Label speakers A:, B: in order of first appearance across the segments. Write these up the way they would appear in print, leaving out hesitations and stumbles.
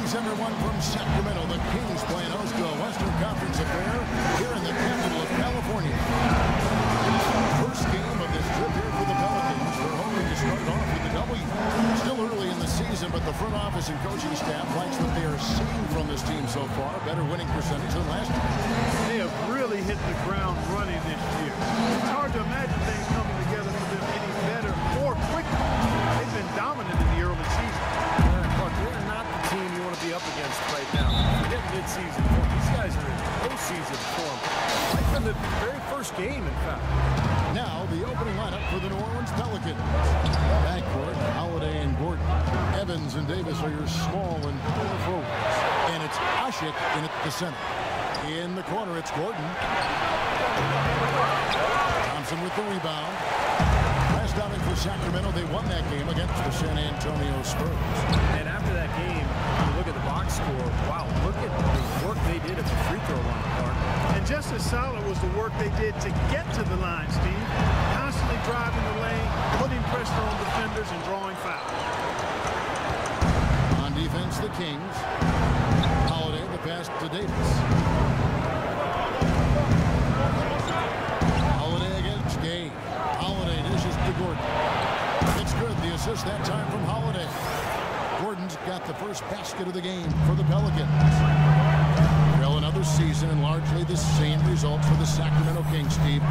A: Center one from Sacramento. The Kings playing host to a Western Conference affair here in the capital of California. First game of this trip here for the Pelicans. They're hoping to start off with the W. Still early in the season, but the front office and coaching staff likes what they are seeing from this team so far. Better winning percentage than last year.
B: They have really hit the ground running this year. It's hard to imagine things coming together for them any better or quicker. They've been dominant in the early season.
C: Look, they're not the team you want to be up against right now. Forget mid-season form. These guys are in postseason form. Right from the very first game, in fact.
A: Now, the opening lineup for the New Orleans Pelicans. Backcourt, Holiday and Gordon. Evans and Davis are your small and power forwards. And it's Asik in at the center. In the corner, it's Gordon. Thompson with the rebound. Last outing for Sacramento, they won that game against the San Antonio Spurs.
C: And after that game, you look at the box score. Wow, look at the work they did at the free throw line, Clark.
B: And just as solid was the work they did to get to the line, Steve. Constantly driving the lane, putting pressure on defenders, and drawing fouls.
A: On defense, the Kings. Holiday, the pass to Davis. Holiday against Gay. Holiday dishes to Gordon. It's good. The assist that time from Holiday. Gordon's got the first basket of the game for the Pelicans. Well, another season and largely the same result for the Sacramento Kings, Steve.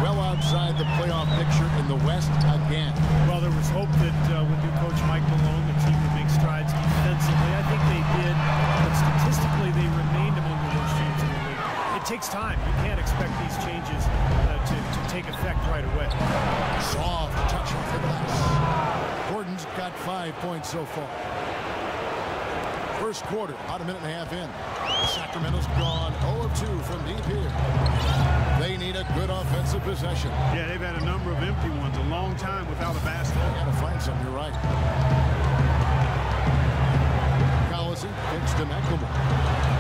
A: Well outside the playoff picture in the West again.
C: Well, there was hope that with new coach Mike Malone, the team would make strides defensively. I think they did, but statistically they remained among the worst teams in the league. It takes time. You can't expect these changes to take effect right away.
A: Soft touch off the glass. Gordon's got 5 points so far. First quarter, about a minute and a half in. Sacramento's gone 0 of 2 from deep here. They need a good offensive possession.
B: Yeah, they've had a number of empty ones, a long time without a basket.
A: They got to find some, you're right. Collison kicks to McLemore.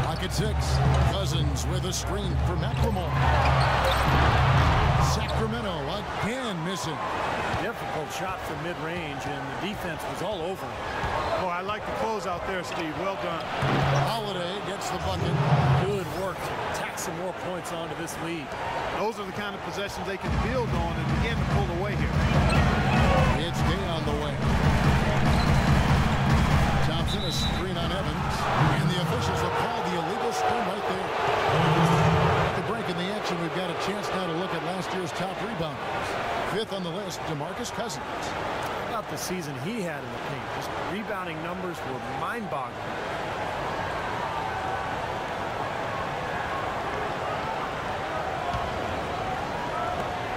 A: Pocket 6. Cousins with a screen for McLemore. Sacramento again missing.
C: Difficult shot from mid-range, and the defense was all over him.
B: Oh, I like the close out there, Steve. Well done.
A: Holiday gets the bucket.
C: Good work to tack some more points onto this lead.
B: Those are the kind of possessions they can build on and begin to pull away here.
A: It's Gay on the way. Thompson, a screen on Evans. And the officials have called the illegal screen right there. At the break in the action, we've got a chance now to look at last year's top rebounders. 5th on the list, DeMarcus Cousins.
C: About the season he had in the paint. His rebounding numbers were mind-boggling.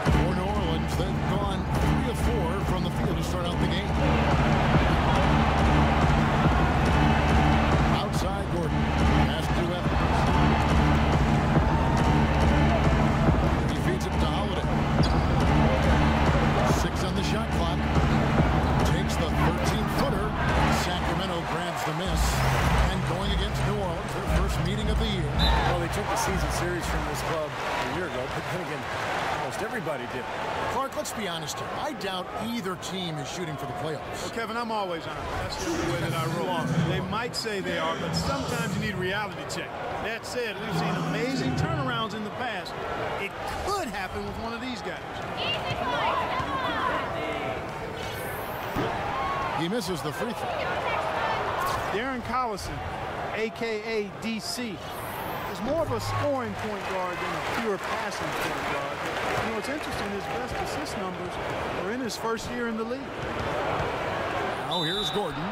A: For New Orleans, they've gone 3 of 4 from the field to start out the game. Outside Gordon. Pass to Evans. He feeds it to Holiday. 6 on the shot clock. Takes the 13-footer. Sacramento grabs the miss. And going against New Orleans, their first meeting of the year.
C: Well, they took the season series from this club a year ago, but then again, almost everybody did.
A: Clark, let's be honest here. I doubt either team is shooting for the playoffs.
B: Well, Kevin, I'm always honest. That's just the way that I roll. They might say they are, but sometimes you need a reality check. That said, we've seen amazing turnarounds in the past. It could happen with one of these guys.
A: He misses the free throw.
B: Collison, a.k.a. DC, is more of a scoring point guard than a pure passing point guard. You know, it's interesting, his best assist numbers are in his first year in the league.
A: Now here's Gordon.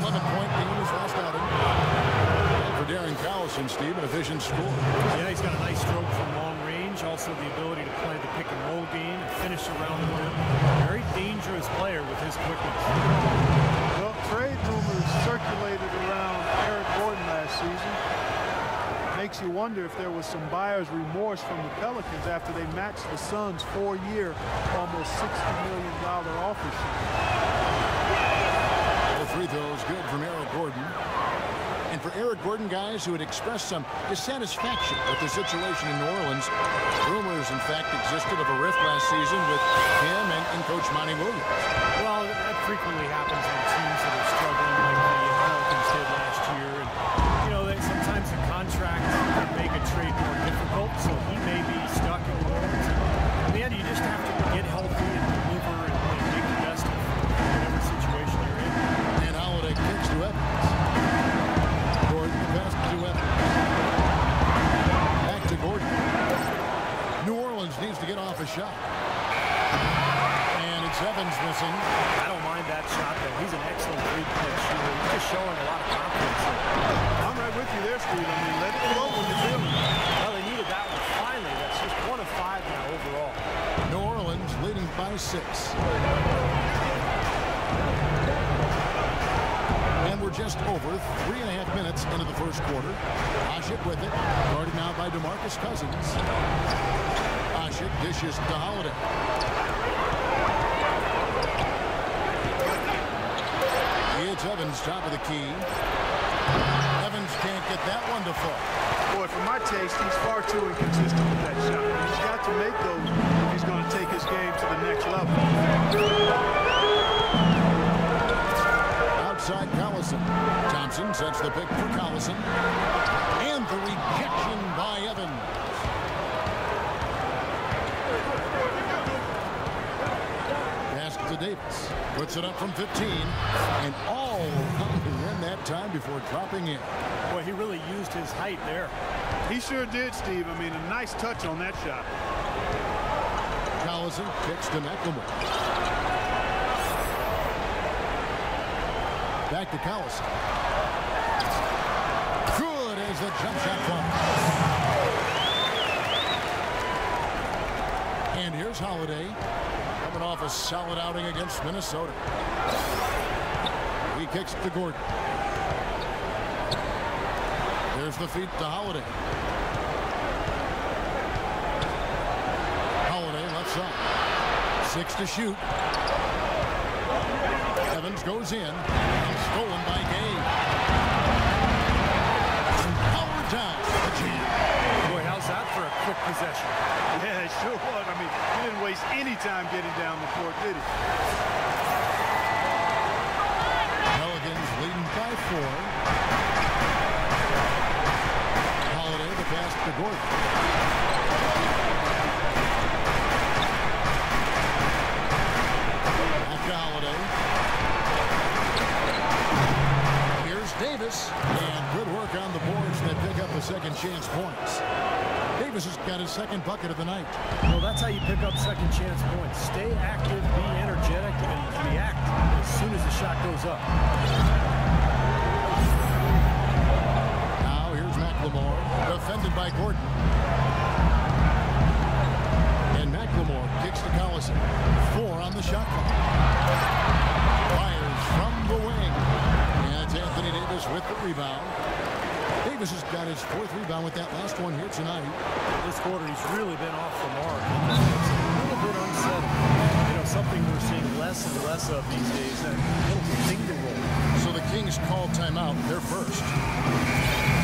A: 11-point game in his last outing. For Collison, Steve, an efficient score.
C: Yeah, he's got a nice stroke from long range. Also the ability to play the pick-and-roll game and finish around the rim. Very dangerous player with his quickness.
B: Well, trade rumors circulated around Eric Gordon last season. Makes you wonder if there was some buyer's remorse from the Pelicans after they matched the Suns' 4-year, almost $60 million offer sheet.
A: All 3 throws good from Eric Gordon. And for Eric Gordon, guys who had expressed some dissatisfaction with the situation in New Orleans, rumors, in fact, existed of a rift last season with him and Coach Monty Williams.
C: Well, that frequently happens on teams that are struggling like the Pelicans did last year. And
A: shot. And it's Evans missing.
C: I don't mind that shot, though. He's an excellent three-point shooter. He's just showing a lot of confidence.
B: I'm right with you there, Steve. I mean, let it flow when you're feeling it.
C: Well, they needed that one finally. That's just 1 of 5 now overall.
A: New Orleans leading by 6. And we're just over 3.5 minutes into the first quarter. Asik with it, guarded now by DeMarcus Cousins. Asik dishes to Holiday. It's Evans, top of the key. Evans can't get that one to fall.
B: Boy, for my taste, he's far too inconsistent with that shot. He's got to make those if he's going to take his game to the next level.
A: Outside Collison. Thompson sets the pick for Collison. And the rejection by Evans. Pass to Davis. Puts it up from 15. And all around the rim that time before dropping in.
C: Boy, he really used his height there.
B: He sure did, Steve. I mean, a nice touch on that shot.
A: Collison kicks to McLemore. Back to Collison. Good as the jump shot falls. And here's Holiday coming off a solid outing against Minnesota. He kicks it to Gordon. There's the feed to Holiday. Holiday left side. 6 to shoot. Evans goes in. Stolen by Gay. Power down.
C: Boy, how's that for a quick possession?
B: Yeah, it sure was. I mean, he didn't waste any time getting down the court, did he?
A: Pelicans leading by 4. Holiday the pass to Gordon. Back to Holiday. Davis, and good work on the boards that pick up the second chance points. Davis has got his second bucket of the night.
C: Well, that's how you pick up second chance points. Stay active, be energetic, and react as soon as the shot goes up.
A: Now here's McLemore, defended by Gordon. And McLemore kicks to Collison. 4 on the shot clock. Fires from the wing. Anthony Davis with the rebound. Davis has got his 4th rebound with that last one here tonight.
C: This quarter, he's really been off the mark. It's a little bit unsettled. You know, something we're seeing less and less of these days, that little finger roll.
A: So the Kings call timeout. They're first.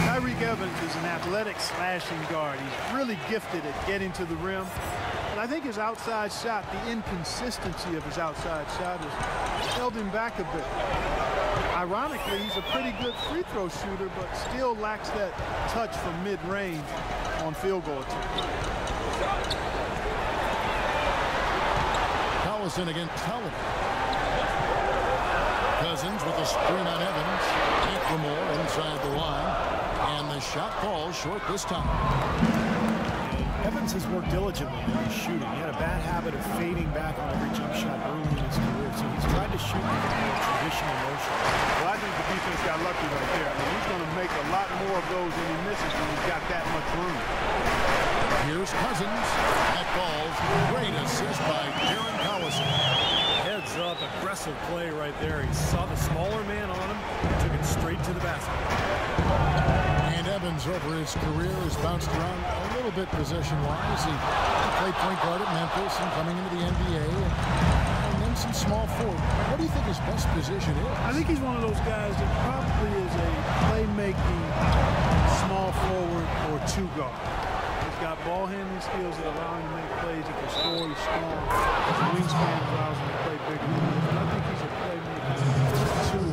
B: Tyreek Evans is an athletic slashing guard. He's really gifted at getting to the rim. But I think his outside shot, the inconsistency of his outside shot has held him back a bit. Ironically, he's a pretty good free throw shooter, but still lacks that touch from mid-range on field goal attempts.
A: Collison against Holiday. Cousins with a screen on Evans. McLemore inside the line. And the shot falls short this time.
C: Evans has worked diligently in his shooting. He had a bad habit of fading back on every jump shot early in his career, so he's tried to shoot with a more traditional motion.
B: Well, I think the defense got lucky right there. I mean, he's going to make a lot more of those than he misses when he's got that much room.
A: Here's Cousins. That falls. Great assist by Darren Collison.
C: Heads up, aggressive play right there. He saw the smaller man on him, took it straight to the basket.
A: And Evans over his career has bounced around a little bit possession-wise. He played point guard at Memphis and coming into the NBA. And then some small forward. What do you think his best position is?
B: I think he's one of those guys that probably is a playmaking small forward or 2 guard. He's got ball handling skills that allow him to make plays. He can score. He's strong. His wingspan allows him to play bigger. And I think he's a playmaking 2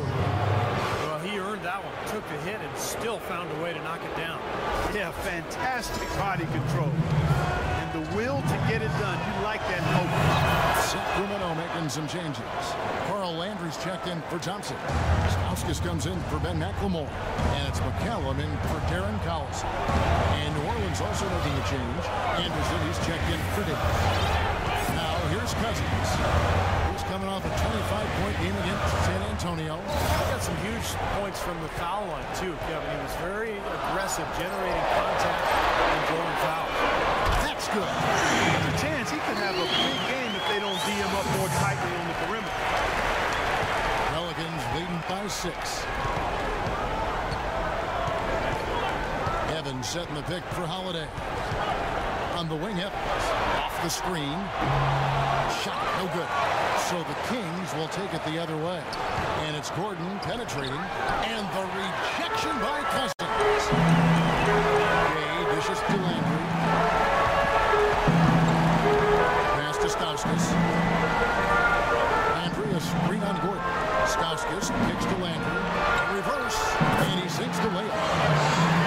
B: or
C: that one, took the hit and still found a way to knock it down.
B: Yeah, fantastic body control. And the will to get it done. You like that hope.
A: Sacramento making some changes. Carl Landry's checked in for Thompson. Stauskas comes in for Ben McLemore. And it's McCallum in for Darren Collison. And New Orleans also making a change. Anderson is checked in for Davis. Here's Cousins. He's coming off a 25-point game against San Antonio.
C: He got some huge points from the foul line, too, Kevin. He was very aggressive, generating contact and drawing fouls.
A: That's good.
B: There's a chance he could have a big game if they don't D him up more tightly on the perimeter.
A: Pelicans leading by 6. Evans setting the pick for Holiday. On the wing, Evans. Off the screen. Shot, no good. So the Kings will take it the other way. And it's Gordon penetrating. And the rejection by Cousins. Gay dishes to Landry. Pass to Stauskas. Landry, a screen on Gordon. Stauskas kicks to Landry. Reverse. And he sinks the layup.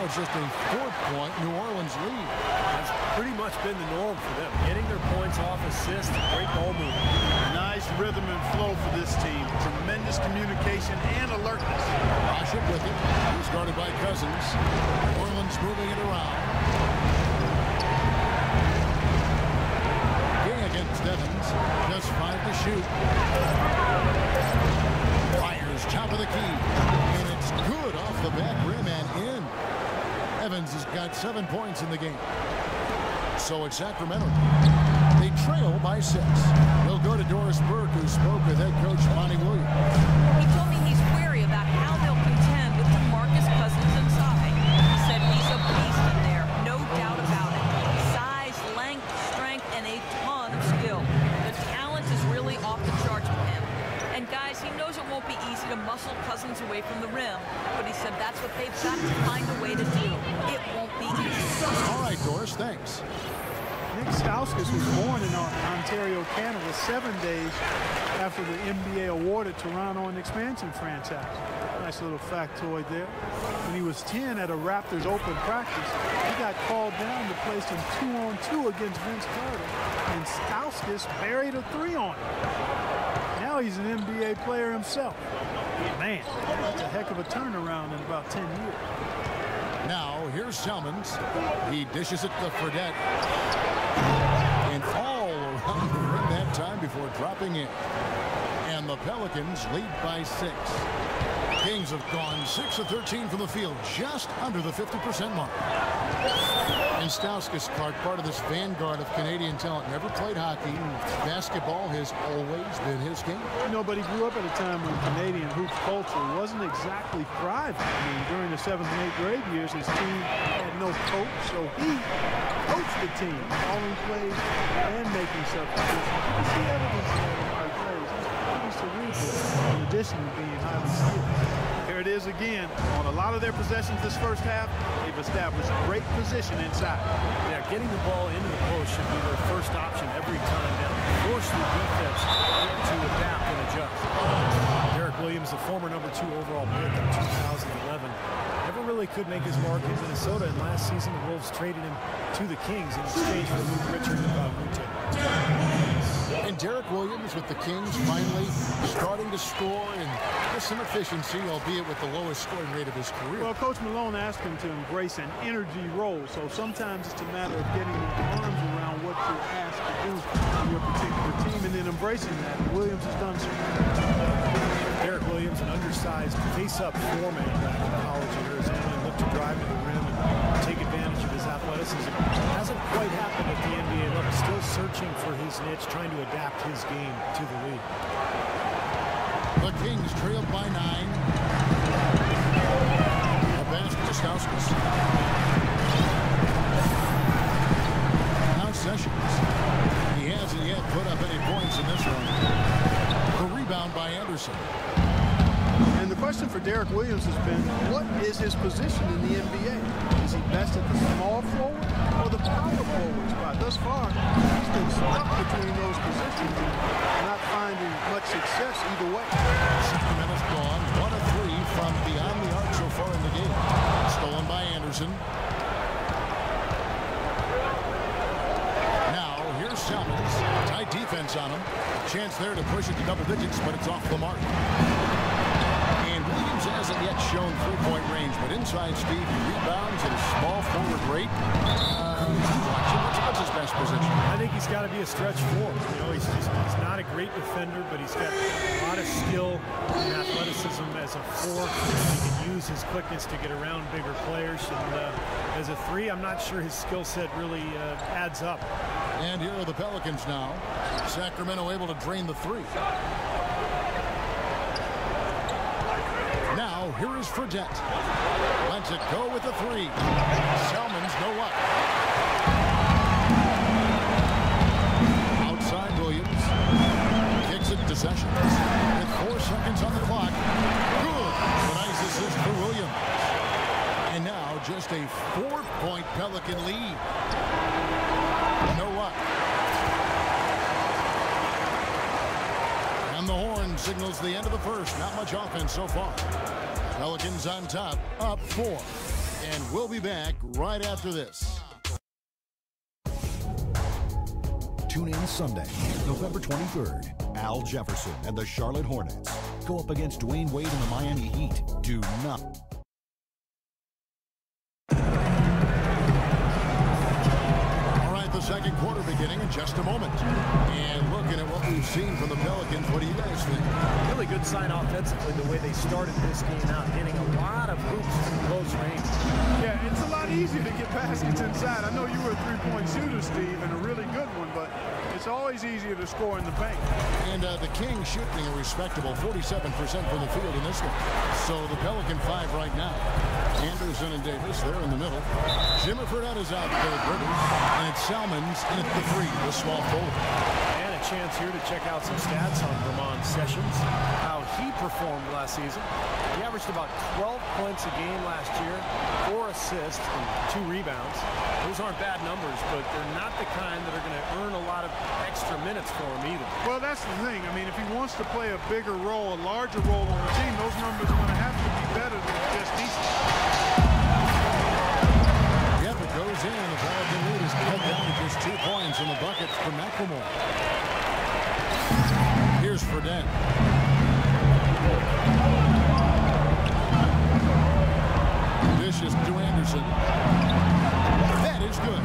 A: It's just a 4-point New Orleans lead.
C: That's pretty much been the norm for them. Getting their points off assists, great ball movement.
B: Nice rhythm and flow for this team. Tremendous communication and alertness.
A: Asik with it. He's guarded by Cousins. Orleans moving it around. Gay against Evans. Just 5 to shoot. Fires top of the key. And it's good off the back rim and in. Evans has got 7 points in the game. So it's Sacramento. They trail by 6. They'll go to Doris Burke, who spoke with head coach Monty Williams.
D: He told me he's wary about how they'll contend with DeMarcus Cousins inside. He said he's a beast in there, no doubt about it. Size, length, strength, and a ton of skill. The talent is really off the charts with him. And guys, he knows it won't be easy to muscle Cousins away from the rim, but he said that's what they've got to find a way to do. It won't be easy.
A: All right, Doris, thanks.
B: Nick Stauskas was born in Ontario, Canada, 7 days after the NBA awarded Toronto an expansion franchise. Nice little factoid there. When he was 10 at a Raptors open practice, he got called down to play some 2-on-2 against Vince Carter, and Stauskas buried a 3 on him. Now he's an NBA player himself. Man, that's a heck of a turnaround in about 10 years.
A: Now, here's Salmons. He dishes it to Fredette. And all around the rim that time before dropping in. And the Pelicans lead by 6. Kings have gone 6 of 13 from the field, just under the 50% mark. And Stauskas, Clark, part of this vanguard of Canadian talent, never played hockey. Basketball has always been his game.
B: You know, but he grew up at a time when Canadian hoops culture wasn't exactly thriving. I mean, during the 7th and 8th grade years, his team had no coach, so he coached the team, calling plays and making substitutions. You can see evidence of how he plays. He's pretty cerebral, in addition to being highly skilled. There it is again. On a lot of their possessions this first half, they've established great position inside.
C: Yeah, getting the ball into the post should be their first option every time down. Force the defense to adapt and adjust. Derek Williams, the former #2 overall pick in 2011, never really could make his mark in Minnesota, and last season the Wolves traded him to the Kings in exchange for Luke Richard and Withey.
A: And Derek Williams with the Kings finally starting to score and with some efficiency, albeit with the lowest scoring rate of his career.
B: Well, Coach Malone asked him to embrace an energy role, so sometimes it's a matter of getting your arms around what you're asked to do in your particular team and then embracing that. Williams has done so.
C: Derek Williams, an undersized face-up foreman back in college in Arizona, and looked to drive to the rim and take advantage of his athleticism. Hasn't quite happened at the NBA level. Still searching for his niche, trying to adapt his game to the league.
A: The Kings trailed by 9. A basket to Stauskas. Now Sessions. He hasn't yet put up any points in this one. The rebound by Anderson.
B: And the question for Derek Williams has been, what is his position in the NBA? Is he best at the small forward or the power forward spot? Thus far, he's been stuck between those positions and not finding much success either way.
A: Sacramento's gone 1 of 3 from beyond the arc so far in the game. Stolen by Anderson. Now, here's Salmons. Tight defense on him. Chance there to push it to double digits, but it's off the mark. And Williams hasn't yet shown 3-point range, but inside speed, he rebounds at a small forward rate. What's his best position?
C: I think think he's got to be a stretch four. You know, he's not a great defender, but he's got a lot of skill and athleticism as a four. He can use his quickness to get around bigger players. And as a three, I'm not sure his skill set really adds up.
A: And here are the Pelicans now. Sacramento able to drain the three. Now, here is Fredette. Lets it go with the three. Salmons no up. Outside Williams. Kicks it to Sessions. With 4 seconds on the clock. Good. A nice assist for Williams. And now just a 4-point Pelican lead. No up. And the horn signals the end of the first. Not much offense so far. Pelicans on top, up 4. And we'll be back right after this.
E: Tune in Sunday, November 23rd. Al Jefferson and the Charlotte Hornets go up against Dwayne Wade and the Miami Heat. Do not.
A: The second quarter beginning in just a moment. And looking at what we've seen from the Pelicans, what do you guys think?
C: Really good sign offensively the way they started this game out, hitting a lot of hoops from close range.
B: Yeah, it's a lot easier to get baskets inside. I know you were a three-point shooter, Steve, and a really good one, but it's always easier to score in the paint. And
A: the Kings shooting a respectable 47% from the field in this one. So the Pelican 5 right now. Anderson and Davis, they're in the middle. Jimmy Fredette is out there with Rivers. And it's Salmons in at the three, the small forward.
C: And a chance here to check out some stats on Vermont Sessions, how he performed last season. He averaged about 12 points a game last year, 4 assists, and 2 rebounds. Those aren't bad numbers, but they're not the kind that are going to earn a lot of extra minutes for him either.
B: Well, that's the thing. I mean, if he wants to play a bigger role, a larger role on the team, those numbers are going to have to be better than just decent.
A: Yep, it goes in. The Pelican lead is cut down to just 2 points in the bucket for McLemore. Here's Fredette. Dishes to Anderson. That is good.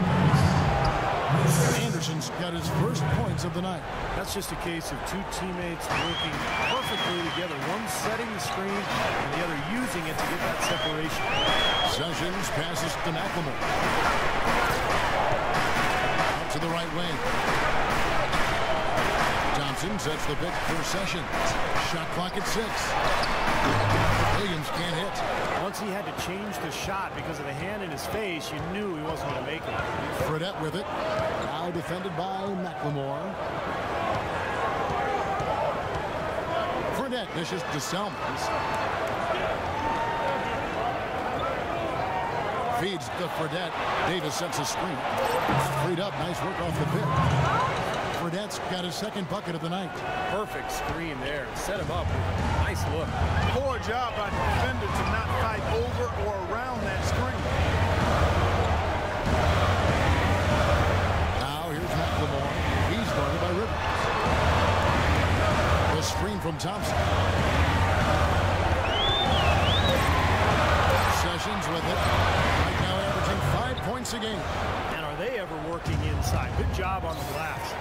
A: Anderson's got his first points of the night.
C: That's just a case of 2 teammates working perfectly together. One setting the screen and the other using it to get that separation.
A: Sessions passes to McLemore. Out to the right wing. Thompson sets the pick for Sessions. Shot clock at 6. Williams can't hit.
C: Once he had to change the shot because of the hand in his face, you knew he wasn't going to make it.
A: Fredette with it. Now defended by McLemore. Fredette dishes to Salmons. Feeds to Fredette. Davis sets a screen. Freed up. Nice work off the pick. Fredette's got his second bucket of the night.
C: Perfect screen there. Set him up with a nice look.
B: Poor job by the defender to not fight over or around that screen.
A: Now here's McLemore. He's guarded by Rivers. The screen from Thompson. Sessions with it. Right now averaging 5 points a game.
C: And are they ever working inside? Good job on the glass.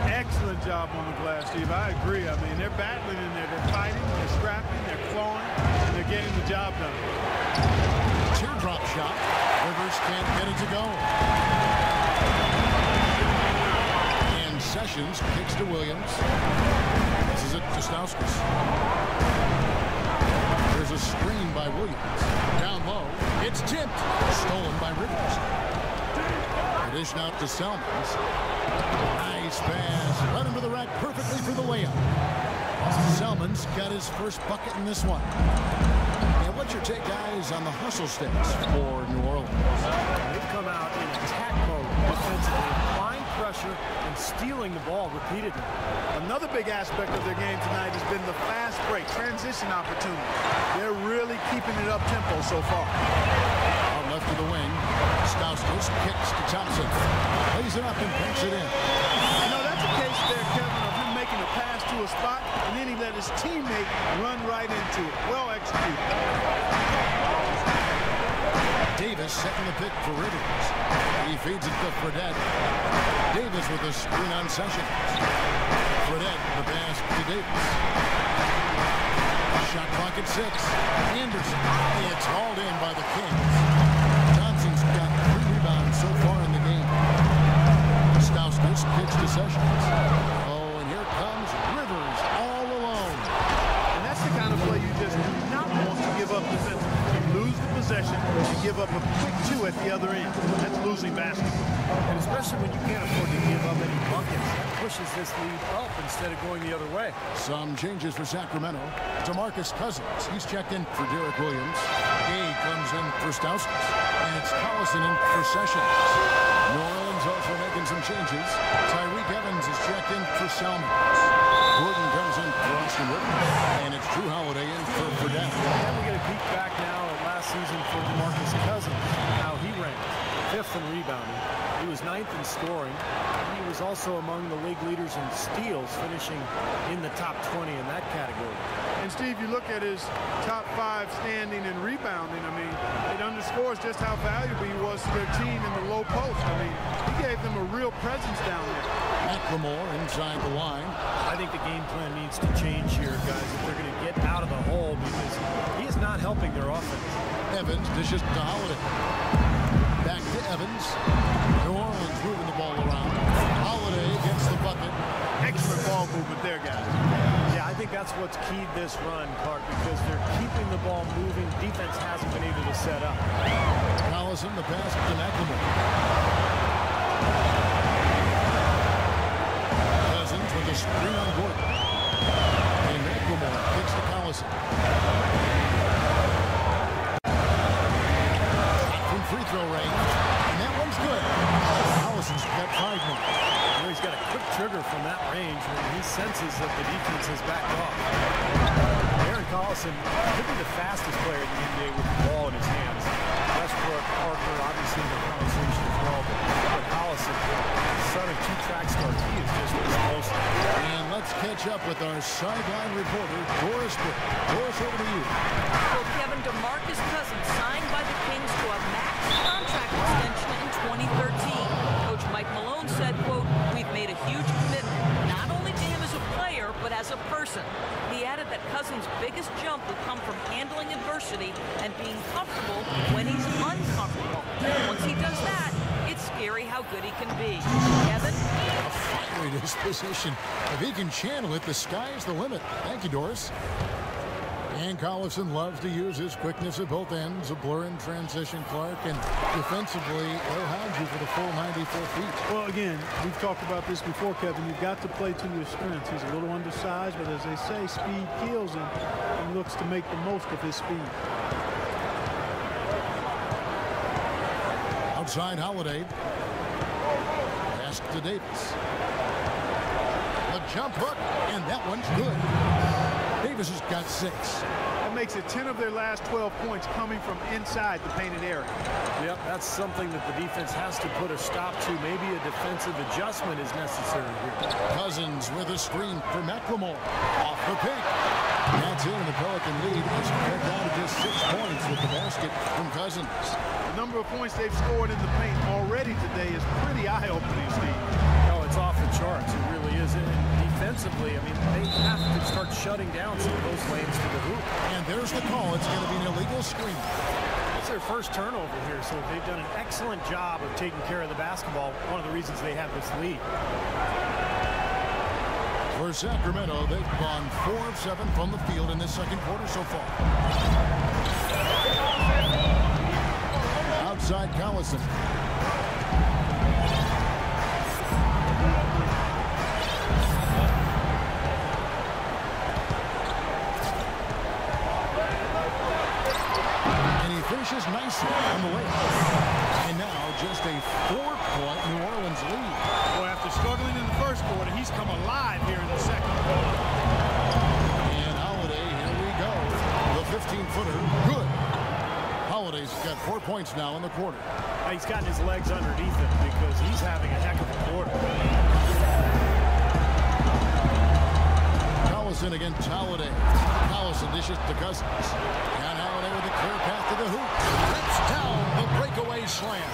B: Excellent job on the glass, Steve. I agree. I mean, they're battling in there. They're fighting, they're scrapping, they're clawing, and they're getting the job done.
A: Teardrop shot. Rivers can't get it to go. And Sessions kicks to Williams. This is it to Stauskas. There's a screen by Williams. Down low. It's tipped. Stolen by Rivers. Dish out to Salmons. Nice pass. Right under the rack perfectly for the layup. Salmons got his first bucket in this one. And what's your take, guys, on the hustle sticks for New Orleans?
C: They've come out in attack mode defensively, applying pressure and stealing the ball repeatedly.
B: Another big aspect of their game tonight has been the fast break, transition opportunity. They're really keeping it up-tempo so far.
A: Left to the wing. Stauskas kicks to Thompson. Lays it up and banks it in.
B: You know, that's a case there, Kevin, of him making a pass to a spot, and then he let his teammate run right into it. Well executed.
A: Davis setting the pick for Rivers. He feeds it to Fredette. Davis with a screen on Sessions. Fredette, the pass to Davis. Shot clock at 6. Anderson. It's hauled in by the Kings. Thompson's got 3 rebounds so far in the game. Stauskas kicks to Sessions. Oh, and here comes Rivers all alone.
B: And that's the kind of play you just do not want to give up defensively. You lose the possession, you give up a quick 2 at the other end. That's losing basketball.
C: And especially when you can't afford to give up any buckets, that pushes this lead up instead of going the other way.
A: Some changes for Sacramento. DeMarcus Cousins. He's checked in for Derek Williams. Gay comes in for Stauskas. And it's Collison in for Sessions. Moreland's also making some changes. Tyreek Evans is checked in for Salmons. Gordon comes in for Austin Rivers. And it's Drew Holiday in for Fredette.
C: And we get a peek back now at last season for DeMarcus Cousins. How he ranked 5th in rebounding. He was 9th in scoring. He was also among the league leaders in steals, finishing in the top 20 in that category.
B: And Steve, you look at his top 5 standing and rebounding. I mean, it underscores just how valuable he was to their team in the low post. I mean, he gave them a real presence down there.
A: McLemore inside the line.
C: I think the game plan needs to change here, guys, if they're going to get out of the hole, because he is not helping their offense.
A: Evans dishes to Holiday. Back to Evans. New Orleans moving the ball around. Holiday gets the bucket.
B: Excellent ball movement there, guys.
C: Yeah, I think that's what's keyed this run, Clark, because they're keeping the ball moving. Defense hasn't been able to set up.
A: Collison, the pass to McLemore. Cousins with a screen on Gordon. And McLemore kicks to Collison. From free throw range. And that one's good. Collison's got 5 more.
C: He's got a quick trigger from that range when he senses that the defense has backed off. Collison could be the fastest player in the NBA with the ball in his hands. Westbrook, Parker, obviously in the conversation as well. But Collison, son of 2 track stars, he is just explosive.
A: And let's catch up with our sideline reporter, Doris Britt. Doris, over to you.
D: Well, Kevin, DeMarcus Cousins signed by the Kings to a max contract extension in 2013. Coach Mike Malone said, quote, "We've made a huge commitment, not only to him as a player, but as a person." He added that Cousins' biggest jump will come from handling adversity and being comfortable when he's uncomfortable. Once he does that, it's scary how good he can be. Kevin?
A: A fiery disposition. If he can channel it, the sky is the limit. Thank you, Doris. And Collison loves to use his quickness at both ends, a blur in transition, Clark, and defensively, he'll hound you for the full 94 feet.
B: Well, again, we've talked about this before, Kevin. You've got to play to your strengths. He's a little undersized, but as they say, speed kills him. He looks to make the most of his speed.
A: Outside Holiday. Pass to Davis. The jump hook, and that one's good. Davis has got 6.
B: That makes it 10 of their last 12 points coming from inside the painted area.
C: Yep, that's something that the defense has to put a stop to. Maybe a defensive adjustment is necessary here.
A: Cousins with a screen for McLemore. Off the pick. That's in. The Pelican lead is cut down to just 6 points with the basket from Cousins.
B: The number of points they've scored in the paint already today is pretty eye-opening, Steve.
C: Oh, it's off the charts. It really is. And defensively, I mean, they have to start shutting down some of those lanes to the hoop.
A: And there's the call. It's going to be an illegal screen.
C: It's their first turnover here, so they've done an excellent job of taking care of the basketball. One of the reasons they have this lead.
A: For Sacramento, they've gone 4 of 7 from the field in this second quarter so far. Outside Collison. Finishes nicely on the way. And now just a 4-point New Orleans lead.
B: Well, after struggling in the first quarter, he's come alive here in the second quarter.
A: And Holiday, here we go. The 15-footer, good. Holiday's got 4 points now in the quarter.
C: He's gotten his legs underneath him because he's having a heck of a quarter.
A: Collison against Holiday. Collison dishes to Cousins. And Holiday with the Clear path to the hoop. Rips down the breakaway slam.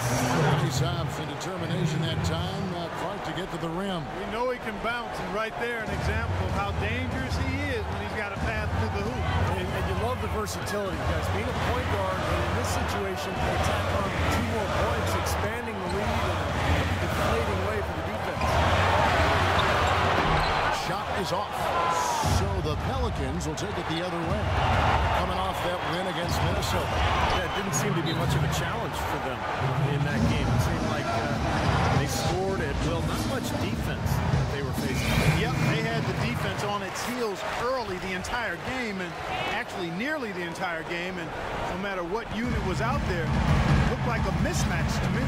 A: Nice abs and determination that time. Clark to get to the rim.
B: We know he can bounce, and right there an example of how dangerous he is when he's got a path to the hoop.
C: And you love the versatility, guys. Being a point guard, and in this situation, they tack on 2 more points, expanding the lead and a deflating way for the defense.
A: Shot is off. So the Pelicans will take it the other way. Coming off that win against Minnesota.
C: Yeah, it didn't seem to be much of a challenge for them in that game. It seemed like they scored at will. Not much defense that they were facing.
B: Yep, they had the defense on its heels early the entire game, and actually nearly the entire game, and no matter what unit was out there, it looked like a mismatch to me.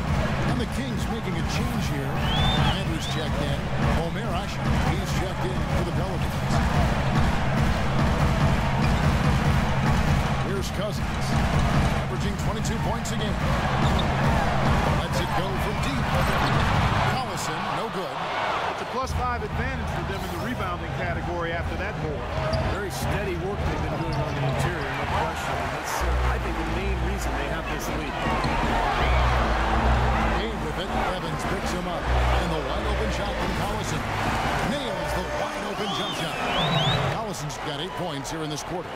A: And the Kings making a change here. Landry's checked in. Asik, he's checked in for the Pelicans. Here's Cousins, averaging 22 points a game. Lets it go from deep. Collison, no good.
B: It's a +5 advantage for them in the rebounding category after that board.
C: Very steady work they've been doing on the interior, no question. And that's, I think, the main reason they have this lead.
A: Game with it. Evans picks him up. And the wide-open shot from Collison. Nails the wide-open jump shot. Collison's got 8 points here in this quarter.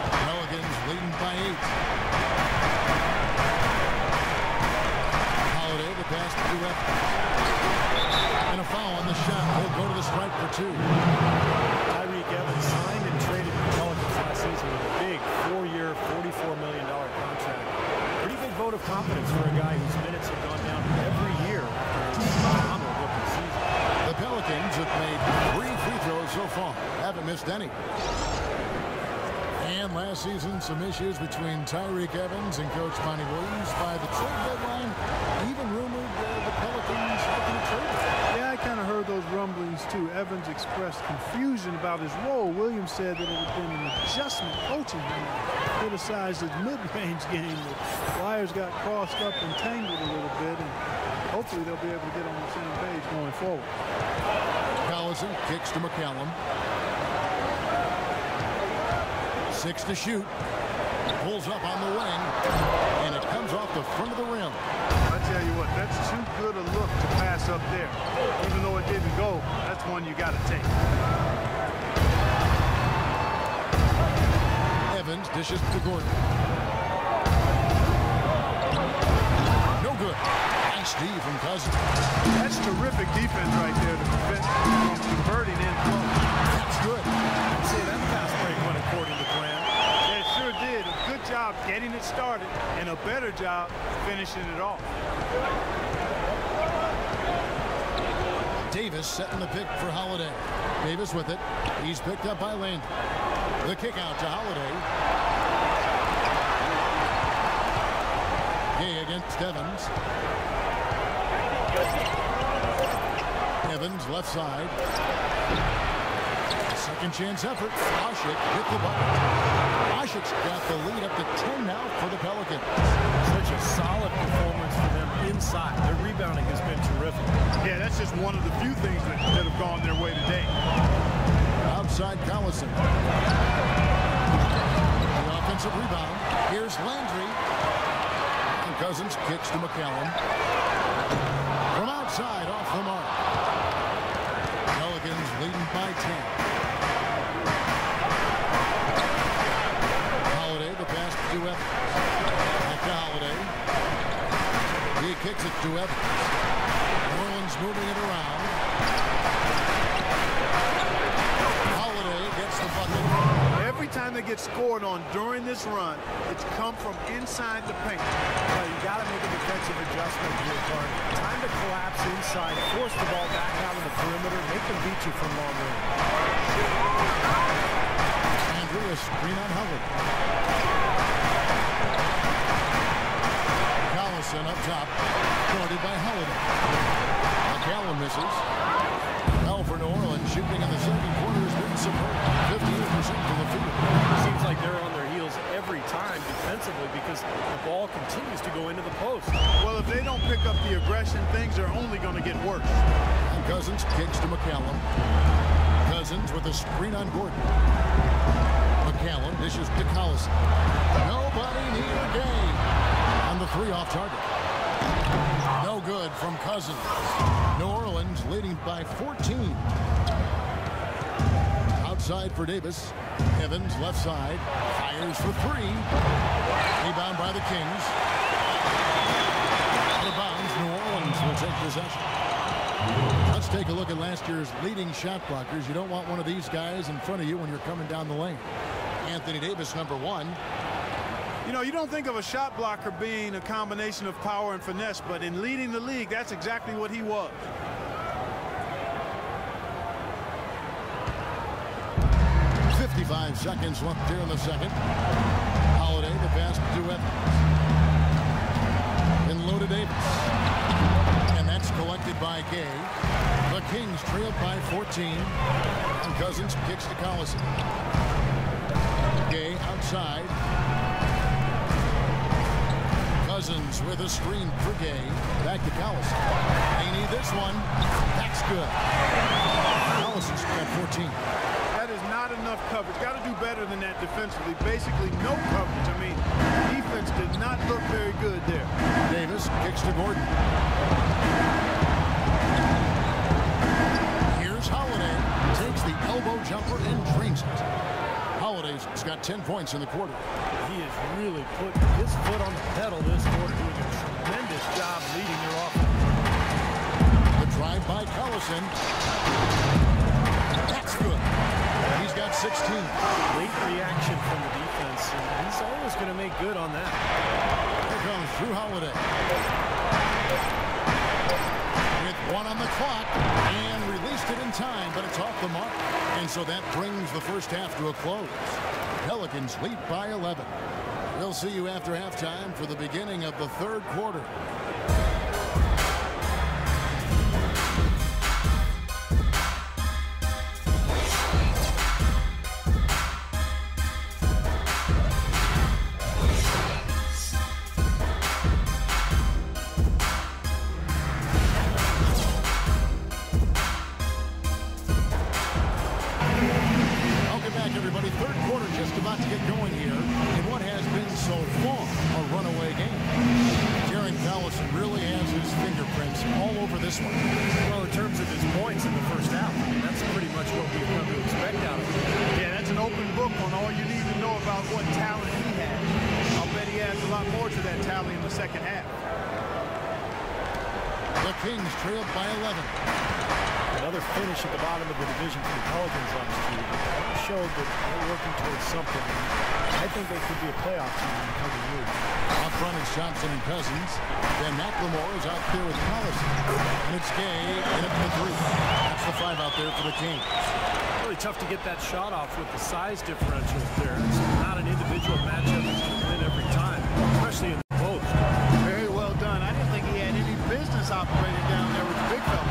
A: Pelicans leading by 8. Holiday, the pass to Evans. And a foul on the shot. He'll go to the strike for 2.
C: Evans signed and traded the Pelicans last season with a big 4-year, $44 million contract. Pretty big vote of confidence for a guy whose minutes have gone down every year after his phenomenal rookie season.
A: The Pelicans have made 3 free throws so far. Haven't missed any. And last season, some issues between Tyreke Evans and Coach Monty Williams. By the trade deadline, even rumored the Pelicans looking to trade him.
B: Yeah, I kind of heard those rumblings too. Evans expressed confusion about his role. Williams said that it had been an adjustment coaching him, criticized his mid-range game. The Flyers got crossed up and tangled a little bit, and hopefully they'll be able to get on the same page going forward.
A: Collison kicks to McCallum. 6 to shoot. Pulls up on the wing, and it comes off the front of the rim.
B: I tell you what, that's too good a look to pass up there. Even though it didn't go, that's one you got to take.
A: Evans dishes to Gordon. No good. Nice D from Cousins.
B: That's terrific defense right there to prevent from converting in close.
A: That's good.
C: I'd say that fast break went according to plan.
B: Yeah, it sure did. A good job getting it started and a better job finishing it off.
A: Davis setting the pick for Holiday. Davis with it. He's picked up by Landry. The kick out to Holiday. Gay against Evans. Evans left side. Second chance effort. Asik hit the button. Asik's got the lead up to 10 now for the Pelicans.
C: Such a solid performance for them inside. Their rebounding has been terrific.
B: Yeah, that's just one of the few things that have gone their way today.
A: Outside Collison. The offensive rebound. Here's Landry. And Cousins kicks to McCallum. From outside, off the mark. Pelicans leading by 10. Holiday, the pass to Evans. Back to Holiday. He kicks it to Evans. Moreland's moving it around. Holiday gets the bucket.
B: Every time they get scored on during this run, it's come from inside the paint.
C: Well, you got to make a defensive adjustment here, Clark. Time to collapse inside, force the ball back out of the perimeter, make them beat you from long range.
A: Andrew, a screen on Howard. Collison up top, guarded by Holiday. McCallum misses. Now for New Orleans, shooting in the second quarter has been superb. 58% from the field.
C: Seems like they're on their heels every time defensively because the ball continues to go into the post.
B: Well, if they don't pick up the aggression, things are only going to get worse.
A: And Cousins kicks to McCallum. Cousins with a screen on Gordon. McCallum dishes to Collison. Nobody near Gay. On the 3 off target. No good from Cousins. New Orleans leading by 14. Outside for Davis. Evans left side. Fires for 3. Rebound by the Kings. Out of bounds. New Orleans will take possession. Let's take a look at last year's leading shot blockers. You don't want one of these guys in front of you when you're coming down the lane. Anthony Davis, number 1.
B: You know, you don't think of a shot blocker being a combination of power and finesse, but in leading the league, that's exactly what he was.
A: .55 seconds left here in the second. Holiday, the pass to Evans. Then low to Davis. And that's collected by Gay. The Kings trailed by 14. And Cousins kicks to Collison. Gay outside. Cousins with a screen for Gay. Back to Collison. They need this one. That's good. Collison's got 14.
B: That is not enough coverage. Got to do better than that defensively. Basically no coverage. I mean, defense did not look very good there.
A: Davis kicks to Gordon. Here's Holiday. Takes the elbow jumper and drains it. Holiday's got 10 points in the quarter.
C: He has really put his foot on the pedal this quarter, doing a tremendous job leading their offense.
A: The drive by Collison. That's good. He's got 16.
C: Late reaction from the defense, and he's always going to make good on that.
A: Here comes Drew Holiday. With 1 on the clock, and released it in time, but it's off the mark. And so that brings the first half to a close. Pelicans lead by 11. We'll see you after halftime for the beginning of the third quarter. Kings trailed by 11.
C: Another finish at the bottom of the division for the Pelicans last year. That showed that they're working towards something. I think they could be a playoff team in the coming years.
A: Up front is Thompson and Cousins. Then McLemore is out there with Collison. And it's Gay in it for 3. That's the 5 out there for the Kings.
C: Really tough to get that shot off with the size differentials there. It's not an individual matchup that's going to win every time, especially in the post.
B: Very well done. I didn't think he had any business operating down there with the big fella.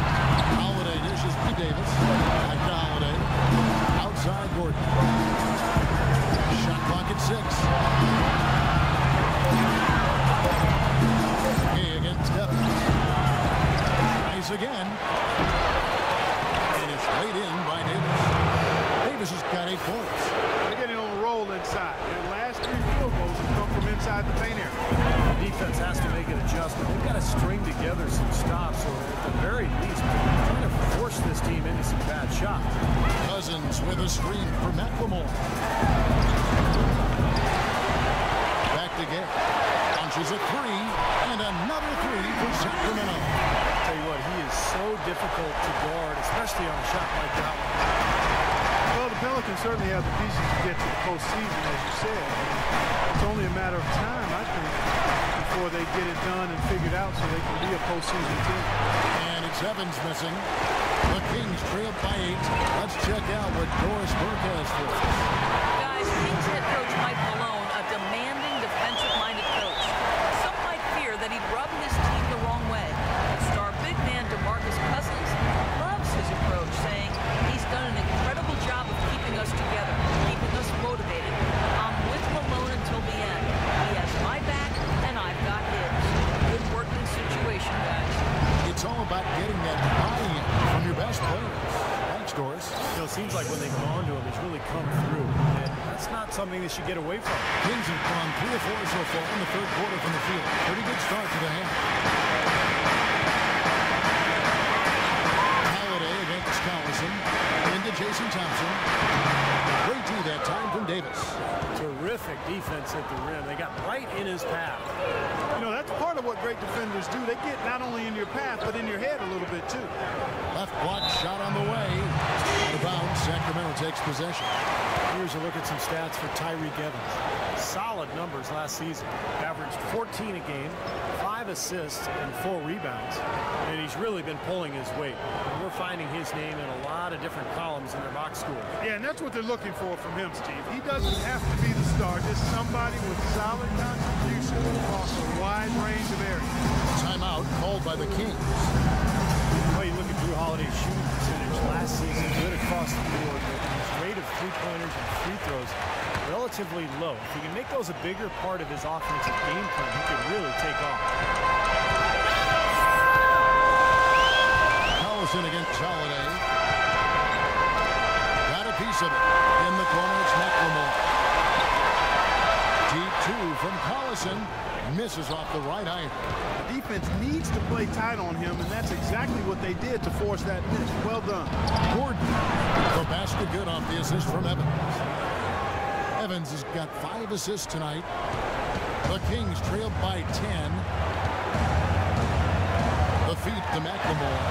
A: Holiday dishes to Davis. Back to Holiday. Outside Gordon. Shot clock at 6. Gay against Evans. Tries again. And it's laid in by Davis. Davis has got 8 points.
B: They're getting on a roll inside. Their last 3 field goals have come from inside the paint area.
C: The defense has to make an adjustment. They've got to string together some stops, or at the very least, trying to force this team into some bad shots.
A: Cousins with a screen for McLemore. Back to Gay. Launches a 3, and another 3 for Sacramento.
C: I'll tell you what, he is so difficult to guard, especially on a shot like that one.
B: Well, the Pelicans certainly have the pieces to get to the postseason, as you said. It's only a matter of time, I think, before they get it done and figured out so they can be a postseason team.
A: And it's Evans missing. The Kings trailed by 8. Let's check out what Doris Burke has for us.
D: Guys, Kings head coach Mike Malone, a demanding, defensive-minded coach. Some might fear that he'd rub his team the wrong way. Star big man DeMarcus Cousins loves his approach, saying he's done an incredible job of keeping us together, keeping us motivated. I'm with Malone until the end. He has my back, and I've got his. Good working situation, guys.
A: It's all about getting that buy-in from your best players. Thanks, Doris.
C: You know, it seems like when they've gone to him, he's really come through. And That's not something they should get away from.
A: Kings have gone 3 of 4 so far in the third quarter from the field. Pretty good start to the half. Holiday against Collison. Into Jason Thompson. Great D that time from Davis.
C: Terrific defense at the rim. They got right in his path.
B: You know, that's part of what great defenders do. They get not only in your path, but in your head a little bit, too.
A: Left block shot on the way. Out of bounds. Sacramento takes possession.
C: Here's a look at some stats for Tyreke Evans. Solid numbers last season. Averaged 14 a game, 5 assists, and 4 rebounds. And he's really been pulling his weight. And we're finding his name in a lot of different columns in their box score.
B: Yeah, and that's what they're looking for from him, Steve. He doesn't have to be the star, just somebody with solid contribution across a wide range of areas.
A: Timeout called by the Kings.
C: Well, you look at Drew Holiday's shooting percentage last season, good across the board, but his rate of three-pointers and free throws relatively low. If he can make those a bigger part of his offensive game plan, he could really take off.
A: Collison against Holiday. Got a piece of it. In the corner, it's McLemore. Deep 2 from Collison. Misses off the right iron.
B: The defense needs to play tight on him, and that's exactly what they did to force that miss. Well done.
A: Gordon. The basket good off the assist from Evans. Evans has got 5 assists tonight. The Kings trailed by 10. The feed to McLemore.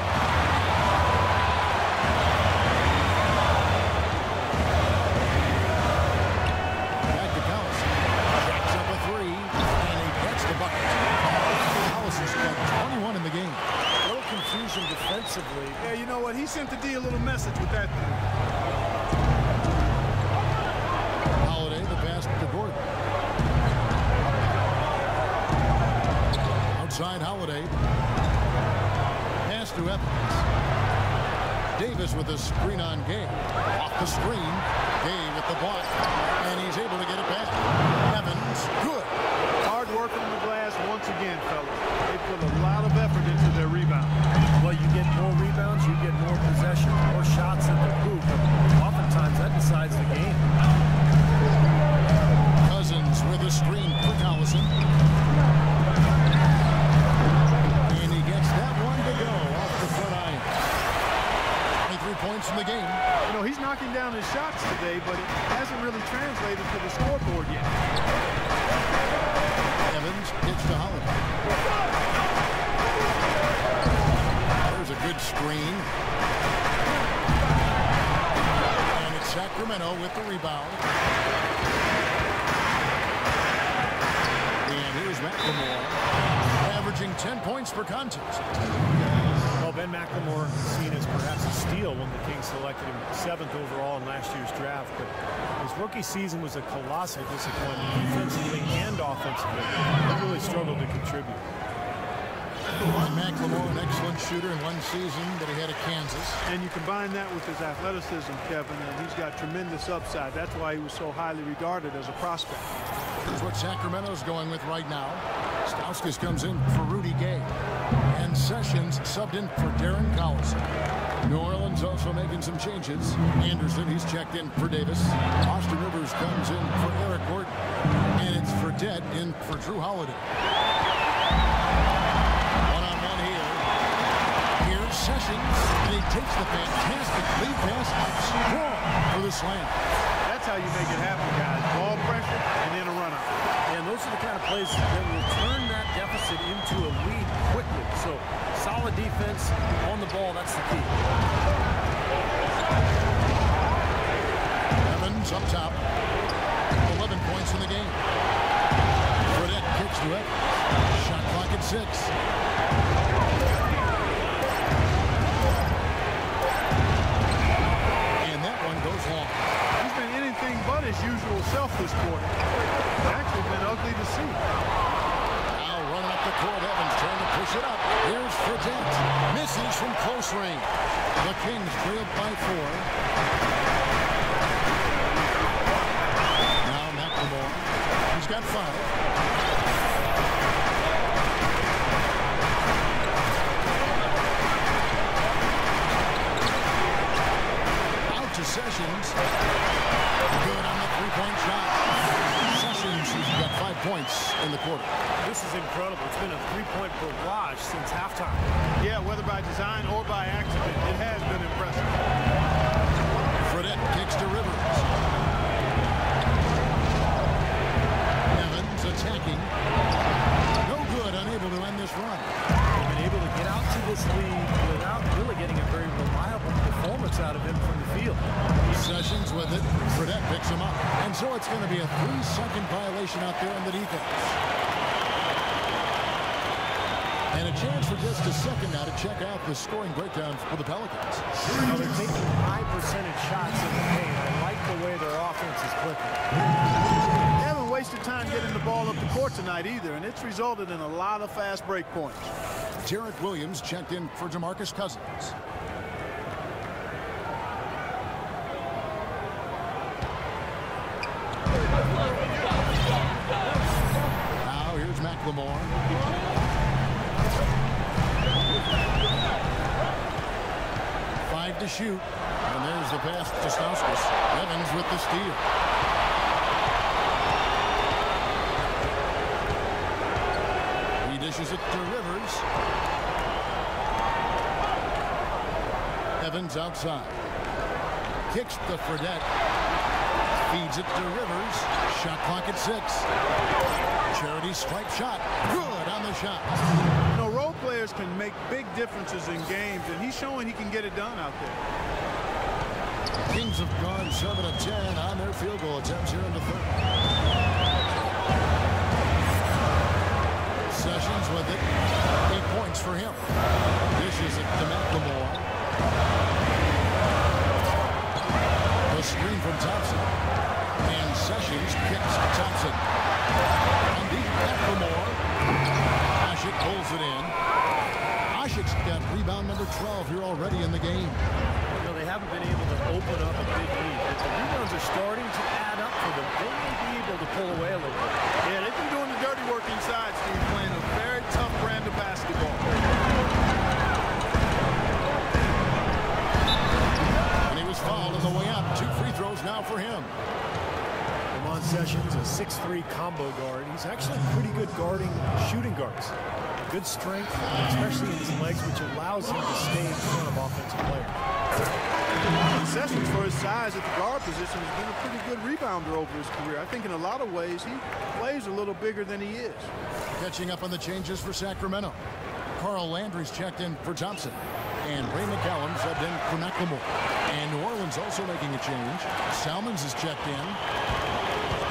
C: Defensively.
B: Yeah, you know what? He sent the D a little message with that.
A: Holiday, the pass to Gordon. Outside Holiday. Pass to Evans. Davis with a screen on Gay. Off the screen. Gay with the block. And he's able to get it back. Evans, good.
B: Hard work on the glass once again, fellas. They put a lot of effort into their rebound.
C: Well, you get more rebounds, you get more possession, more shots at the hoop. Oftentimes, that decides the game.
A: Cousins with a screen for Collison. And he gets that one to go off the front iron. 23 points in the game.
B: You know, he's knocking down his shots today, but it hasn't really translated to the scoreboard yet.
A: Evans gets to Holiday. There's a good screen. And it's Sacramento with the rebound. And here's McLemore, averaging 10 points per contest.
C: Well, Ben McLemore seen as perhaps a steal when the Kings selected him 7th overall in last year's draft, but his rookie season was a colossal disappointment defensively and offensively. He really struggled to contribute.
A: McLemore, an excellent shooter in one season that he had at Kansas.
B: And you combine that with his athleticism, Kevin, and he's got tremendous upside. That's why he was so highly regarded as a prospect.
A: Here's what Sacramento's going with right now. Stauskas comes in for Rudy Gay. And Sessions subbed in for Darren Collison. New Orleans also making some changes. Anderson, he's checked in for Davis. Austin Rivers comes in for Eric Gordon. And it's Fredette in for Drew Holiday. One-on-one here. Here's Sessions. And he takes the fantastic lead pass out strong for the slam.
B: That's how you make it happen, guys. Ball pressure and then a run-up.
C: And those are the kind of plays that will turn that deficit into a lead quickly. So solid defense on the ball, that's the key.
A: Evans up top. 11 points in the game. Fredette kicks to it. Shot clock at 6. And that one goes long.
B: He's been anything but his usual self this quarter. It's actually been ugly to see.
A: Now running up the court, Evans trying to push it up. Here's Fredette. Misses from close range. The Kings trailed by 4. Now McLemore. He's got 5. Sessions. Good on the 3 three-point shot. Sessions, who's got 5 points in the quarter.
C: This is incredible. It's been a three-point barrage since halftime.
B: Yeah, whether by design or by accident, it has been impressive.
A: Fredette kicks to Rivers. Evans attacking. No good, unable to end this run.
C: They've been able to get out to this lead without really getting a very reliable performance out of him from the field.
A: Sessions with it. Fredette picks him up. And so it's going to be a 3-second violation out there in the defense. And a chance for just a second now to check out the scoring breakdown for the Pelicans.
C: Well, they're taking high percentage shots in the paint. I like the way their offense is clicking.
B: They haven't wasted time getting the ball up the court tonight either, and it's resulted in a lot of fast break points.
A: Jarrett Williams checked in for DeMarcus Cousins. Now here's McLemore. Five to shoot. And there's the pass to Stauskas. Evans with the steal. He dishes it to Rivers. Evans outside. Kicks to Fredette. Feeds it to Rivers. Shot clock at 6. Charity stripe shot. Good on the shot.
B: You know, role players can make big differences in games, and he's showing he can get it done out there.
A: Kings have gone 7 of 10 on their field goal attempts here in the third. Sessions with it. 8 points for him. Dishes it to McLemore. The screen from Thompson. And Sessions kicks Thompson. On deep, McLemore. Asik pulls it in. Asik's got rebound number 12 here already in the game.
C: You know, they haven't been able to open up a big lead, but the rebounds are starting to add up for them. They may be able to pull away a little bit.
B: Yeah, they've been doing the dirty work inside, Steve, playing a very tough brand of basketball.
A: And he was fouled on the way up. 2 free throws now for him.
C: Sessions, a 6'3" combo guard. He's actually pretty good guarding shooting guards. Good strength, especially in his legs, which allows him to stay in front of offensive players.
B: Sessions, for his size at the guard position, has been a pretty good rebounder over his career. I think in a lot of ways he plays a little bigger than he is.
A: Catching up on the changes for Sacramento. Carl Landry's checked in for Thompson. And Ray McCallum subbed in for McLemore. And New Orleans also making a change. Salmons is checked in.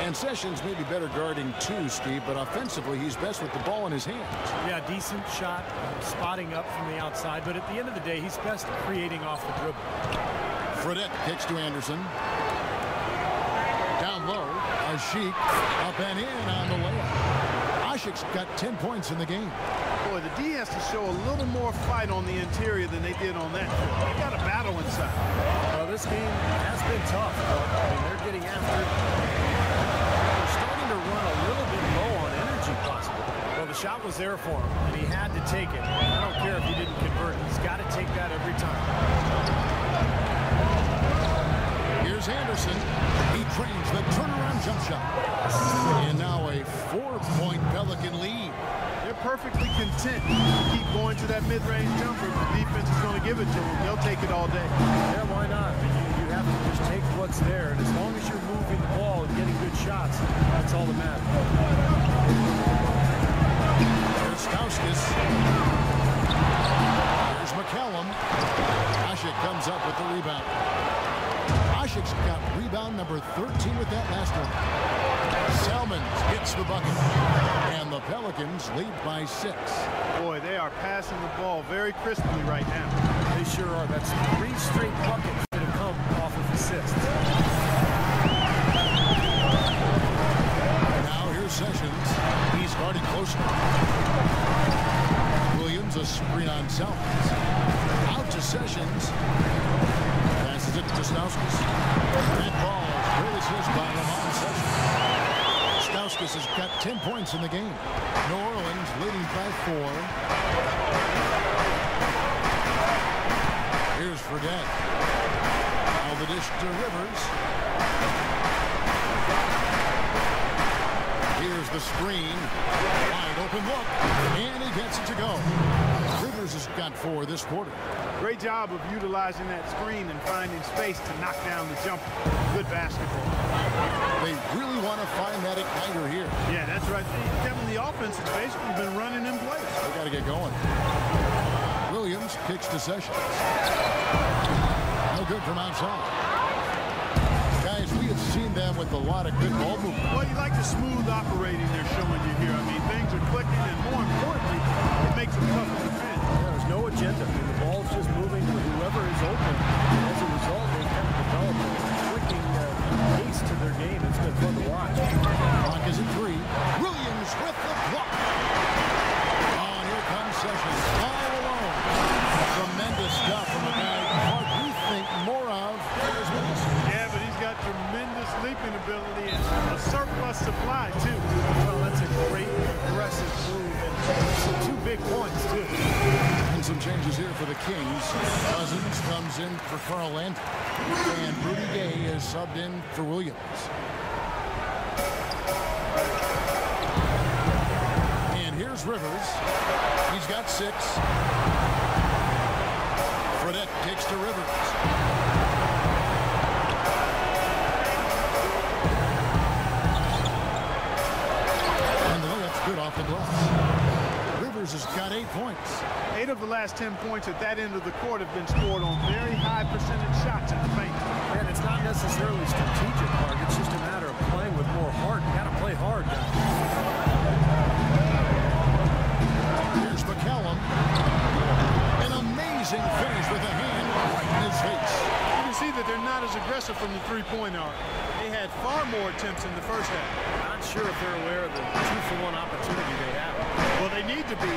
A: And Sessions may be better guarding too, Steve, but offensively he's best with the ball in his hands.
C: Yeah, decent shot, spotting up from the outside, but at the end of the day, he's best creating off the dribble.
A: Fredette kicks to Anderson. Down low, Ajinca up and in on the layup. Asik's got 10 points in the game.
B: Boy, the D has to show a little more fight on the interior than they did on that. They got a battle inside.
C: Well, this game has been tough. I mean, they're getting after. They're starting to run a little bit low on energy, possibly. Well, the shot was there for him, and he had to take it. I don't care if he didn't convert. He's got to take that every time.
A: Here's Anderson. He trains the turnaround jump shot. And now a 4-point Pelican lead.
B: They're perfectly content to keep going to that mid-range jumper. If the defense is going to give it to them, they'll take it all day.
C: Yeah, why not? You have to just take what's there, and as long as you're moving the ball and getting good shots, that's all that matters.
A: There's Stauskas. There's McCallum. Asik comes up with the rebound. Asik's got rebound number 13 with that last one. Salmons gets the bucket. And the Pelicans lead by 6.
B: Boy, they are passing the ball very crisply right now.
C: They sure are. That's 3 straight buckets that have come off of assists.
A: Now here's Sessions. He's guarding closer. Williams a screen on Salmons. Out to Sessions. Passes it to Stauskas. That ball is really assist by Lamont Sessions. Stauskas has got 10 points in the game. New Orleans leading by 4. Here's Fredette. Now the dish to Rivers. the screen. Wide open look, and he gets it to go. Rivers has got 4 this quarter.
B: Great job of utilizing that screen and finding space to knock down the jumper. Good basketball.
A: They really want to find that igniter here.
B: Yeah, that's right. Kevin, the offense has basically been running in place.
A: They got to get going. Williams kicks to Sessions. No good from outside. Guys, we have seen them with a lot of good ball movement.
B: Well, you like the smooth operating they're showing you here. I mean, things are clicking, and more importantly, it makes them tough to defend.
C: There's no agenda. The ball's just moving to whoever is open. As a result, they kind of develop a clicking pace to their game. It's been fun to watch.
A: Clock is at 3. Williams with the block. Oh, here comes Sessions. All alone. Tremendous stuff from a guy we think more of.
B: Yeah, but he's got tremendous leaping ability and a surplus supply, too.
C: Well, that's a great aggressive move, and some 2 big points, too.
A: And some changes here for the Kings. Cousins comes in for Carl Landry. And Rudy Gay is subbed in for Williams. And here's Rivers. He's got 6. Fredette takes to Rivers. And the layup's good off the glass. Rivers has got 8 points.
B: 8 of the last 10 points at that end of the court have been scored on very high percentage shots in the paint.
C: And it's not necessarily strategic, Mark. It's just a matter of playing with more heart. You got to play hard, guys.
A: Here's McCallum. An amazing finish with a hand right in his face.
B: You can see that they're not as aggressive from the three-point arc. They had far more attempts in the first half.
C: Not sure if they're aware of the 2-for-1 opportunity they have.
B: Well, they need to be.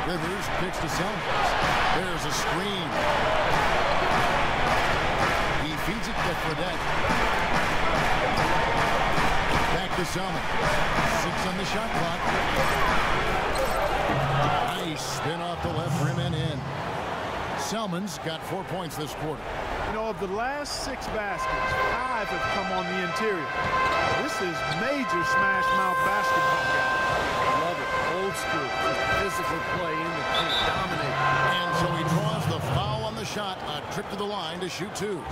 A: Rivers kicks to Salmons. There's a screen. He feeds it to Fredette. Back to Salmons. 6 on the shot clock. Nice spin off the left rim and in. Salmons got 4 points this quarter.
B: You know, of the last 6 baskets, 5 have come on the interior. This is major smash mouth basketball, guys.
C: Love it. Old school. Physical play in the paint. Dominate.
A: And so he draws the foul on the shot. A trip to the line to shoot 2.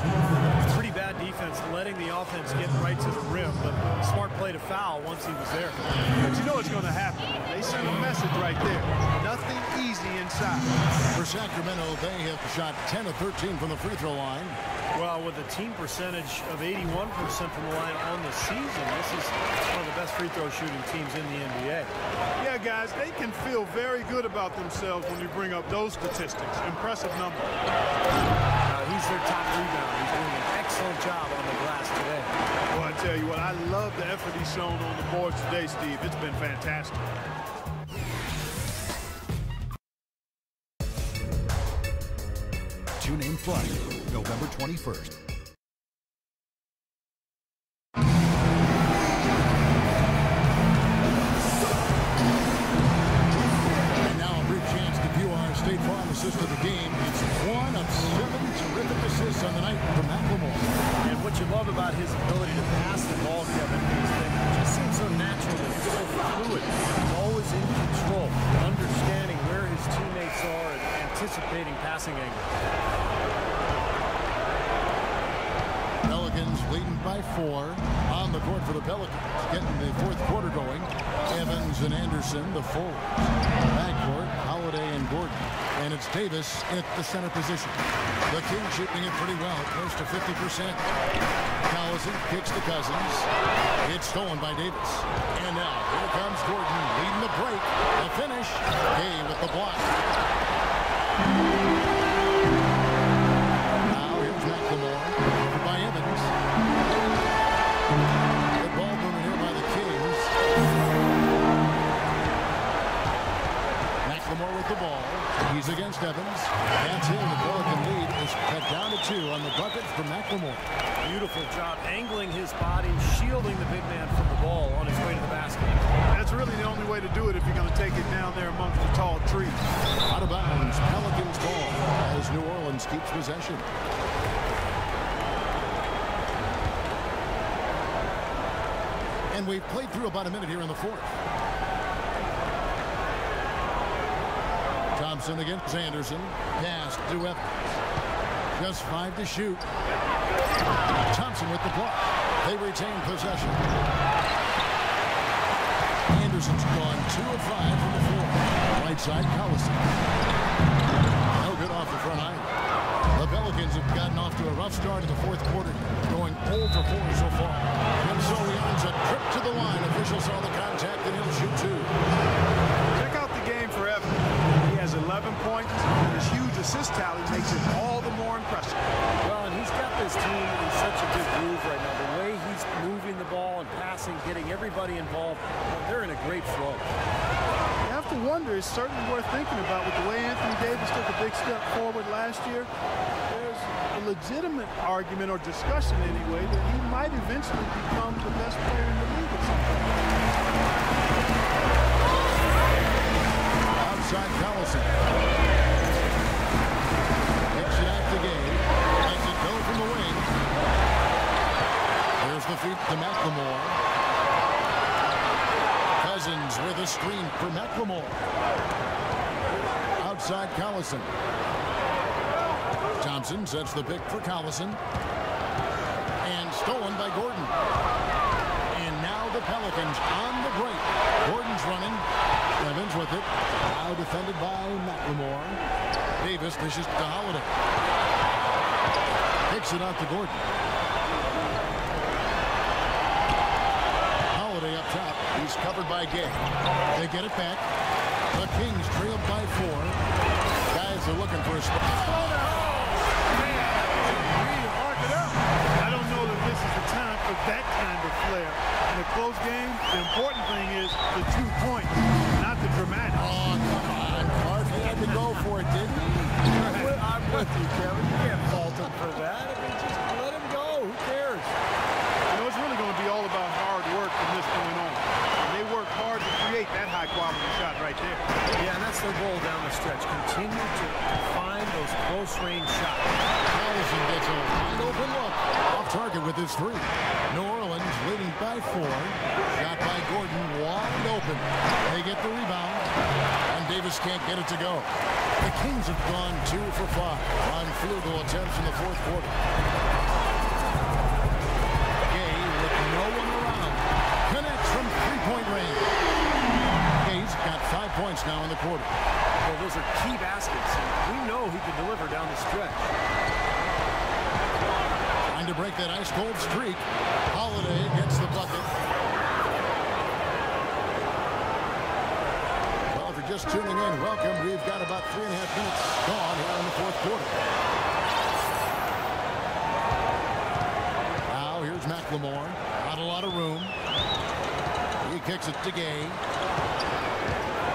C: Pretty bad defense, letting the offense get right to the rim, but smart play to foul once he was there.
B: But you know what's going to happen. They sent a message right there. Nothing easy inside.
A: For Sacramento, they have shot 10 of 13 from the free throw line.
C: Well, with a team percentage of 81% from the line on the season, this is one of the best free throw shooting teams in the NBA.
B: Yeah, guys, they can feel very good about themselves when you bring up those statistics. Impressive number.
C: He's their top rebounder. He's doing an excellent job on the glass today.
B: Well, I tell you what, I love the effort he's shown on the boards today, Steve. It's been fantastic.
E: Tune in Friday, November 21st.
A: And now a brief chance to view our State Farm assist of the game. It's 1 of 7 terrific assists on the night from McLemore.
C: And what you love about his ability to pass the ball, Kevin, is that it just seems so natural and so fluid. He's always in control, understanding where his teammates are and anticipating passing angles.
A: Pelicans leading by 4 on the court for the Pelicans. Getting the 4th quarter going. Evans and Anderson, the forwards. Backcourt, Holiday and Gordon. And it's Davis at the center position. The Kings shooting it pretty well, close to 50%. Collison kicks to Cousins. It's stolen by Davis. And now, here comes Gordon leading the break. The finish. Gay with the block. Now here's McLemore. Over by Evans. Good ball movement here by the Kings. McLemore with the ball. He's against Evans. That's in. The Pelican lead is cut down to 2 on the bucket from McLemore.
C: Beautiful job angling his body, shielding the big man from the ball on his way to the basket.
B: That's really the only way to do it if you're going to take it down there amongst the tall trees.
A: Out of bounds, Pelicans ball as New Orleans keeps possession. And we've played through about a minute here in the fourth. Thompson against Anderson. Pass to Evans. Just 5 to shoot. Thompson with the block. They retain possession. Anderson's gone 2 of 5 from the floor. Right side, Collison. No good off the front line. The Pelicans have gotten off to a rough start in the fourth quarter, going 0 for 4 so far. And so he earns a trip to the line. Officials saw the contact, and he'll shoot 2.
B: Check out the game for Evans. He has 11 points, and his huge assist tally makes it all the more impressive.
C: Well, and he's got this team in such a good groove right now. The way he's moving the ball and passing, getting everybody involved, they're in a great flow.
B: You have to wonder, it's certainly worth thinking about with the way Anthony Davis took a big step forward last year. There's a legitimate argument or discussion anyway that he might eventually become the best player in the league at some point.
A: Outside Collison. Takes it out the game. Lets it go from the wing. There's the feed to McLemore. Cousins with a screen for McLemore. Outside Collison. Thompson sets the pick for Collison. And stolen by Gordon. And now the Pelicans on the break. Gordon's running. Evans with it. Now defended by McLemore. Davis dishes to Holiday. Kicks it out to Gordon. Holiday up top. He's covered by Gay. They get it back. The Kings trailed by 4. Guys are looking for a spot.
B: I don't know that this is the time for that kind of flair. In a close game, the important thing is the 2 points, not the dramatic.
A: Oh, come on, Clark. He had to go for it, didn't he?
C: I'm with you, Kevin. You can't fault him for that. I mean, just let him go. Who cares?
B: You know, it's really going to be all about hard work from this point on. And they work hard to create that high-quality shot right there.
C: Yeah, and that's their goal down the stretch. Continue to find those close-range shots.
A: Collison gets a wide open look. Off target with his 3. New Orleans leading by 4. Shot by Gordon, wide open. They get the rebound, and Davis can't get it to go. The Kings have gone 2 for 5 on field goal attempts in the fourth quarter. Gay with no one around. Connects from 3-point range. Gay's got 5 points now in the quarter.
C: Well, those are key baskets. We know he can deliver down the stretch.
A: Trying to break that ice-cold streak. Holiday gets the bucket. Well, if you're just tuning in, welcome. We've got about 3.5 minutes gone here in the fourth quarter. Now, here's McLemore. Not a lot of room. He kicks it to Gay.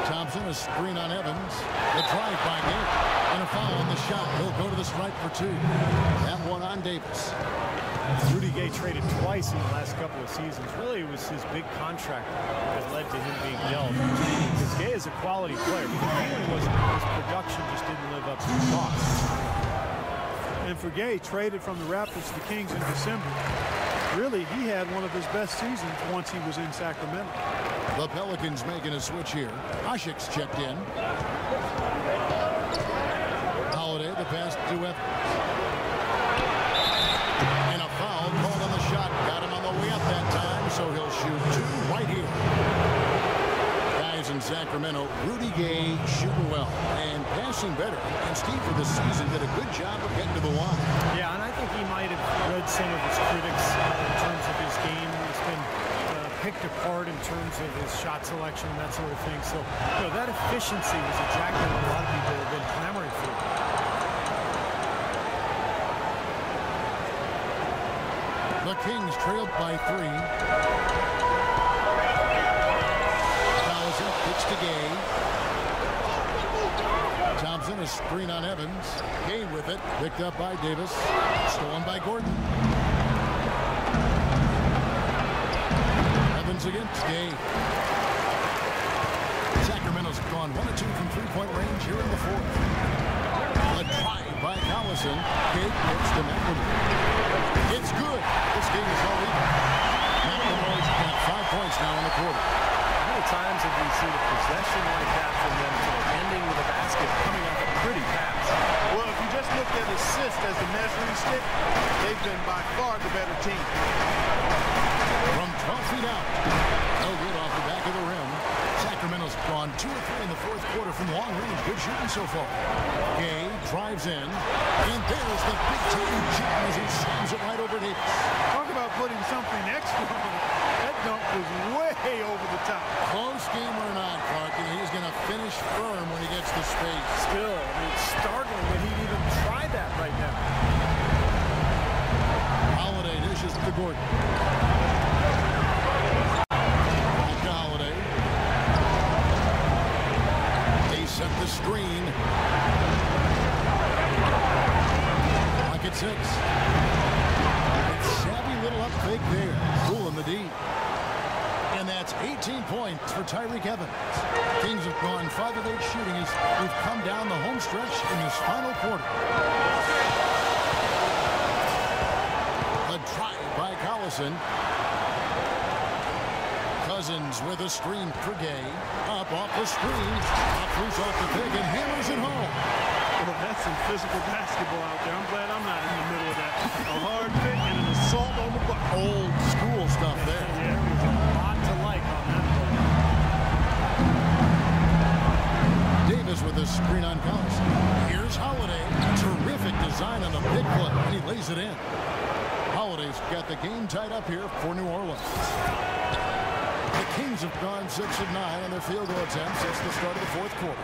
A: Thompson, a screen on Evans. The drive by Gay. And a foul on the shot. He'll go to the stripe for 2. That one on Davis.
C: Rudy Gay traded twice in the last couple of seasons. Really, it was his big contract that led to him being dealt. Because Gay is a quality player. The feeling was his production just didn't live up to the cost.
B: And for Gay, traded from the Raptors to the Kings in December, really, he had one of his best seasons once he was in Sacramento.
A: The Pelicans making a switch here. Asik's checked in. Holiday, the pass to Evans. And a foul called on the shot. Got him on the way up that time, so he'll shoot 2 right here. Guys in Sacramento, Rudy Gay shooting well and passing better. And Steve, for this season, did a good job of getting to the line.
C: Yeah, and I think he might have read some of his critics in terms of his game. He's been picked apart in terms of his shot selection and that sort of thing. So, you know, that efficiency was exactly what a lot of people have been clamoring for.
A: The Kings trailed by 3. Collison pitch to Gay. Thompson, a screen on Evans. Gay with it. Picked up by Davis. Stolen by Gordon. Evans against Gay. Sacramento's gone 1 of 2 from 3-point range here in the fourth. A drive by Collison. Gay pitch to McLemore. It's good. This game is all even. McLemore's got 5 points. points now in the quarter.
F: How many times have we seen a possession like that from them ending with a basket coming off a pretty pass?
B: Well, if you just looked at assists as the measuring stick, they've been by far the better team.
A: From 12 feet out. No good off the back of the rim. Sacramento's gone 2 or 3 in the fourth quarter from long range. Good shooting so far. Gay drives in. And there's the big time jam as he slams it right over Davis.
B: Talk about putting something extra on it. That dunk was way over the top.
A: Close game or not, Clark, and he's going to finish firm when he gets the space.
C: Still, I mean, it's startling that he'd even try that right now.
A: Holiday dishes to Gordon. Back to Holiday. They set the screen. Like at 6. It's savvy little up fake there. Fooling the D. And that's 18 points for Tyreke Evans. Kings have gone 5 of 8 shooting as we've come down the home stretch in this final quarter. A drive by Collison. Cousins with a screen for Gay. Up off the screen. Up loose off the pick and hammers it home.
B: Well, that's some physical basketball out there. I'm glad I'm not in the middle of that. A hard pick and an assault on the bucket.
A: Old school stuff there.
C: Yeah, there's a lot to like on that play.
A: Davis with a screen on Collison. Here's Holiday. Terrific design on the big play, and he lays it in. Holiday's got the game tied up here for New Orleans. The Kings have gone 6 of 9 on their field goal attempts since the start of the fourth quarter.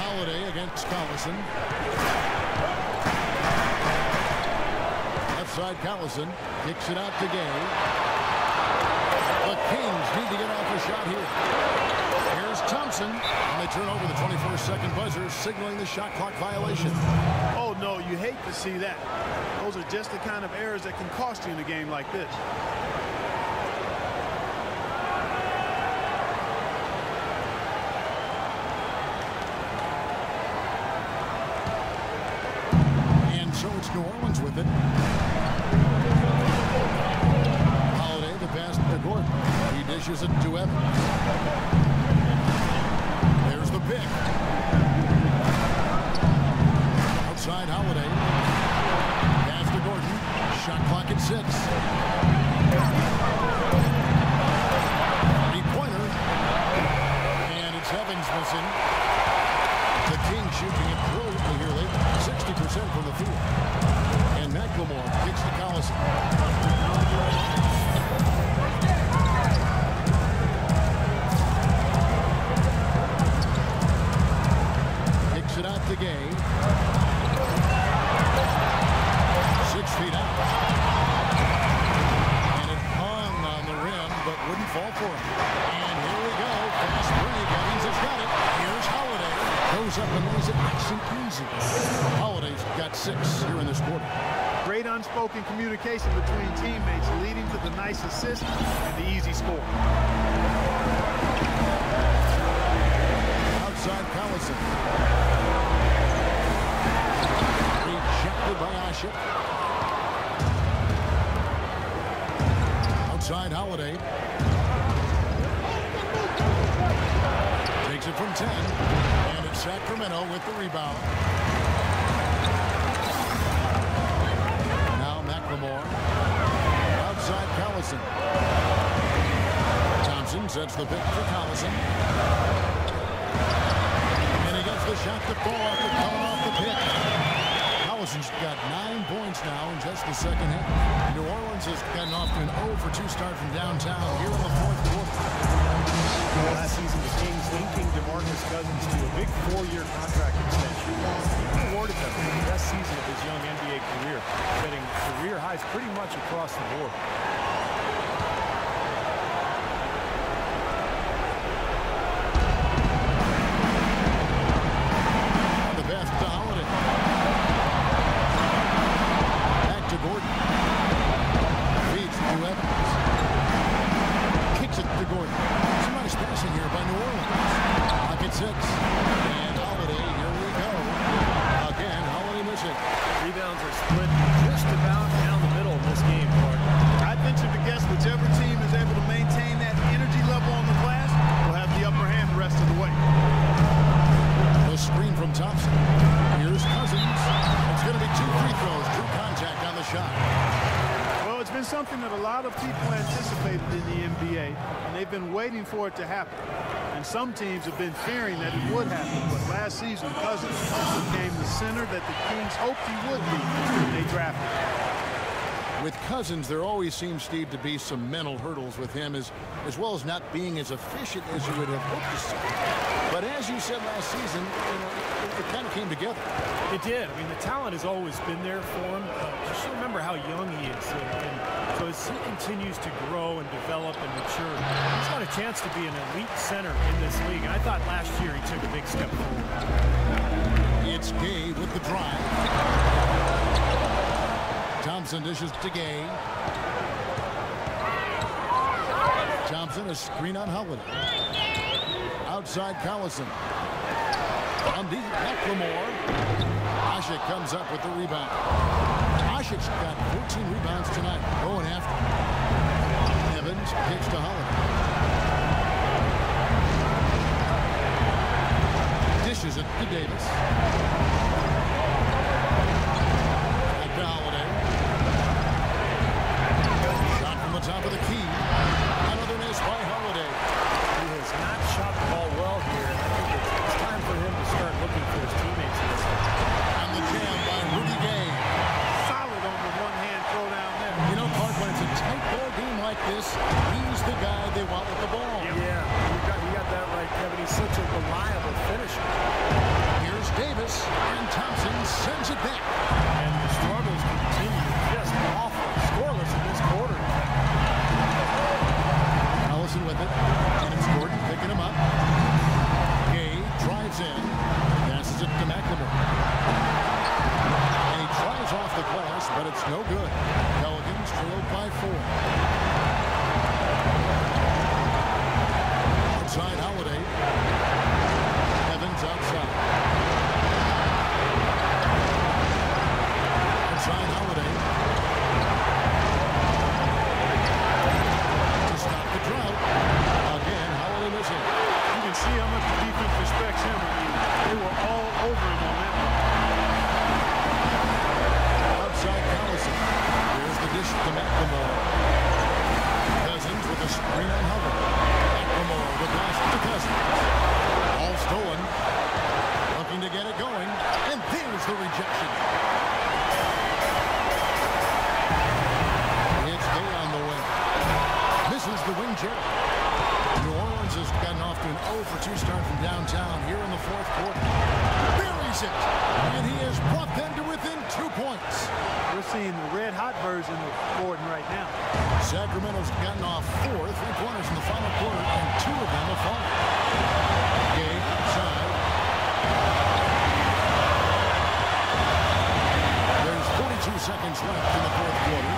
A: Holiday against Collison. Left side Collison kicks it out to Gay. The Kings need to get off a shot here. Here's Thompson, and they turn over the 21st-second buzzer, signaling the shot clock violation.
B: Oh, no, you hate to see that. Those are just the kind of errors that can cost you in a game like this.
A: And so it's New Orleans with it. Holiday, the pass to Gordon. He dishes it to Evans. There's the pick. Outside Holiday. Pass to Gordon. Shot clock at 6. Three-pointer. And it's Evans missing. The Kings shooting it brilliantly here late. 60% from the field. And McLemore kicks to Collison. Kicks it out to Gay. 6 feet out. And it hung on the rim, but wouldn't fall for him. And here we go. Fast break. Evans has got it. Here's Holiday. Goes up and lays it nice and easy. Holiday's got 6 here in this quarter.
B: Great unspoken communication between teammates, leading to the nice assist and the easy score.
A: Outside Collison. Rejected by Asik. Outside Holiday. Takes it from 10. And it's Sacramento with the rebound. Now McLemore. Outside Collison. Thompson sets the pick for Collison. And he gets the shot to fall after coming off the pick. Collison's got 9 points now in just the second half. New Orleans has gotten off to an 0-for-2 start from downtown here in the fourth quarter.
C: Last season, the Kings linking DeMarcus Cousins to a big 4-year contract extension. He awarded them the best season of his young NBA career, setting career highs pretty much across the board.
A: The pass to Holiday. Back to Gordon. Feeds to Evans. Kicks it to Gordon. Some nice passing here by New Orleans. Pocket 6. And Holiday, here we go. Again, Holiday missing.
C: Rebounds are split just about down the middle in this game, Clark.
B: something that a lot of people anticipated in the NBA, and they've been waiting for it to happen. And some teams have been fearing that it would happen, but last season, Cousins became the center that the Kings hoped he would be when they drafted him.
A: With Cousins, there always seems, Steve, to be some mental hurdles with him, as well as not being as efficient as you would have hoped to see. But as you said last season, it kind of came together.
C: It did. I mean, the talent has always been there for him. Just remember how young he is. And so as he continues to grow and develop and mature, he's got a chance to be an elite center in this league. And I thought last year he took a big step forward.
A: It's Gay with the drive. Thompson dishes to Gay. Thompson, a screen on Holiday. Outside Collison. On deep, McLemore. Asik comes up with the rebound. Asik's got 14 rebounds tonight. Going after. Evans kicks to Holiday. Dishes it to Davis. Back to Holiday. Shot from the top of the key. Another miss by Holiday.
C: He has not shot the ball well here. I think it's time for him to start looking for his teammates in this game.
A: And the jam by Rudy Gay.
B: Solid on the one-hand throw down there.
A: You know, Clark, when it's a tight ball game like this, he's the guy they want with the ball.
C: Yeah, you got that right, Kevin. He's such a reliable finisher.
A: Here's Davis, and Thompson sends it back.
C: And the struggles continue. Just awful. Scoreless in this quarter.
A: Collison with it, and it's Gordon picking him up. Gay drives in, passes it to McLemore. And he tries off the glass, but it's no good. Pelicans trailed by 4. Outside Holiday. Evans outside. Outside Holiday. To stop the drought. Again, Holiday missing.
B: You can see how much the defense respects him. I mean, they were all over him on that one.
A: Outside Collison. Here's the dish to McLemore. Cousins with a screen on Holiday. McLemore with pass to Cousins. All stolen. Looking to get it going. And there's the rejection. It's Gay on the wing. Misses the wing jet. New Orleans has gotten off to an 0-for-2 start from downtown here in the fourth quarter. Buries it. And he has brought them to within 2 points.
B: We're seeing the red-hot version of Gordon right now.
A: Sacramento's gotten off 4 3-pointers in the final quarter, and 2 of them have fallen. Gay side. There's 42 seconds left in the fourth quarter.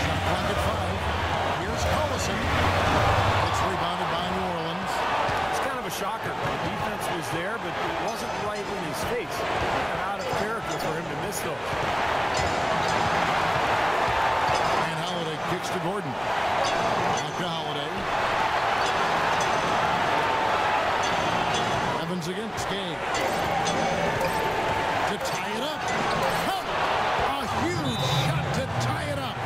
A: Shot clock at 5. Here's Collison. It's rebounded by New Orleans.
C: It's kind of a shocker. The defense was there, but it wasn't right in his face. And out of character for him to miss those.
A: And Holiday kicks to Gordon. Back to Holiday. Evans against Gay. To tie it up. A huge shot to tie it up.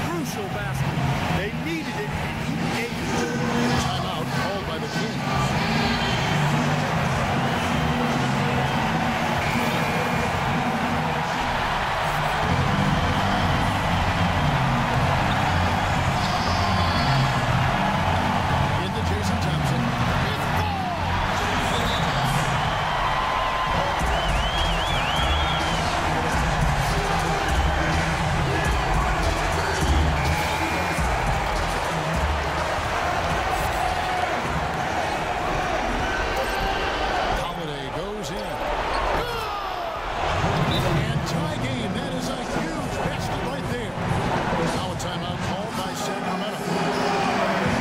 C: Crucial basket.
B: They needed it, and he gave it to them.
A: Timeout called by the Kings. Into Jason Thompson. It's ball! Holiday goes in. And tie game. That is a huge basket right there. Now a timeout called by Sacramento.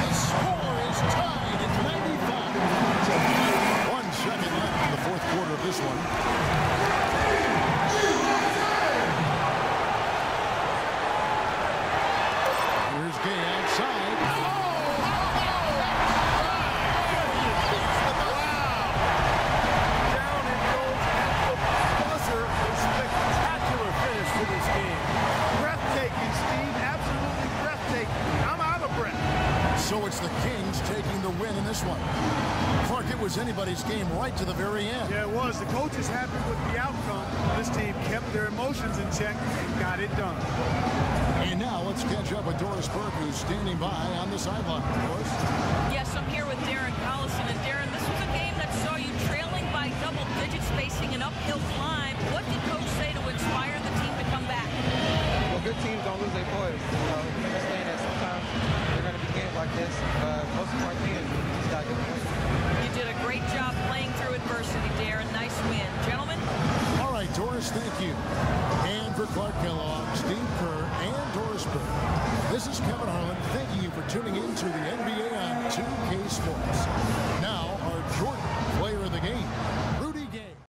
A: The score is tied at 95. 1 second left in the fourth quarter of this one. Here's Gay outside.
C: Down it goes at the buzzer. A spectacular finish to this game.
B: Breathtaking
A: was anybody's game right to the very end.
B: Yeah, it was. The coach is happy with the outcome. This team kept their emotions in check and got it done.
A: And now let's catch up with Doris Burke, who's standing by on the sideline. Doris?
D: Yes, I'm here with Darren Collison. And Darren, this was a game that saw you trailing by double digits, facing an uphill climb. What did Coach say to inspire the team to come back?
G: Well, good teams don't lose their poise. We understand that sometimes they're going to be games like this, but most importantly, you just got to get the win.
D: You did a great job playing through adversity, Darren. Nice win. Gentlemen?
A: All right, Doris, thank you. And for Clark Kellogg, Steve Kerr, and Doris Burke, this is Kevin Harlan thanking you for tuning in to the NBA on 2K Sports. Now, our Jordan Player of the Game.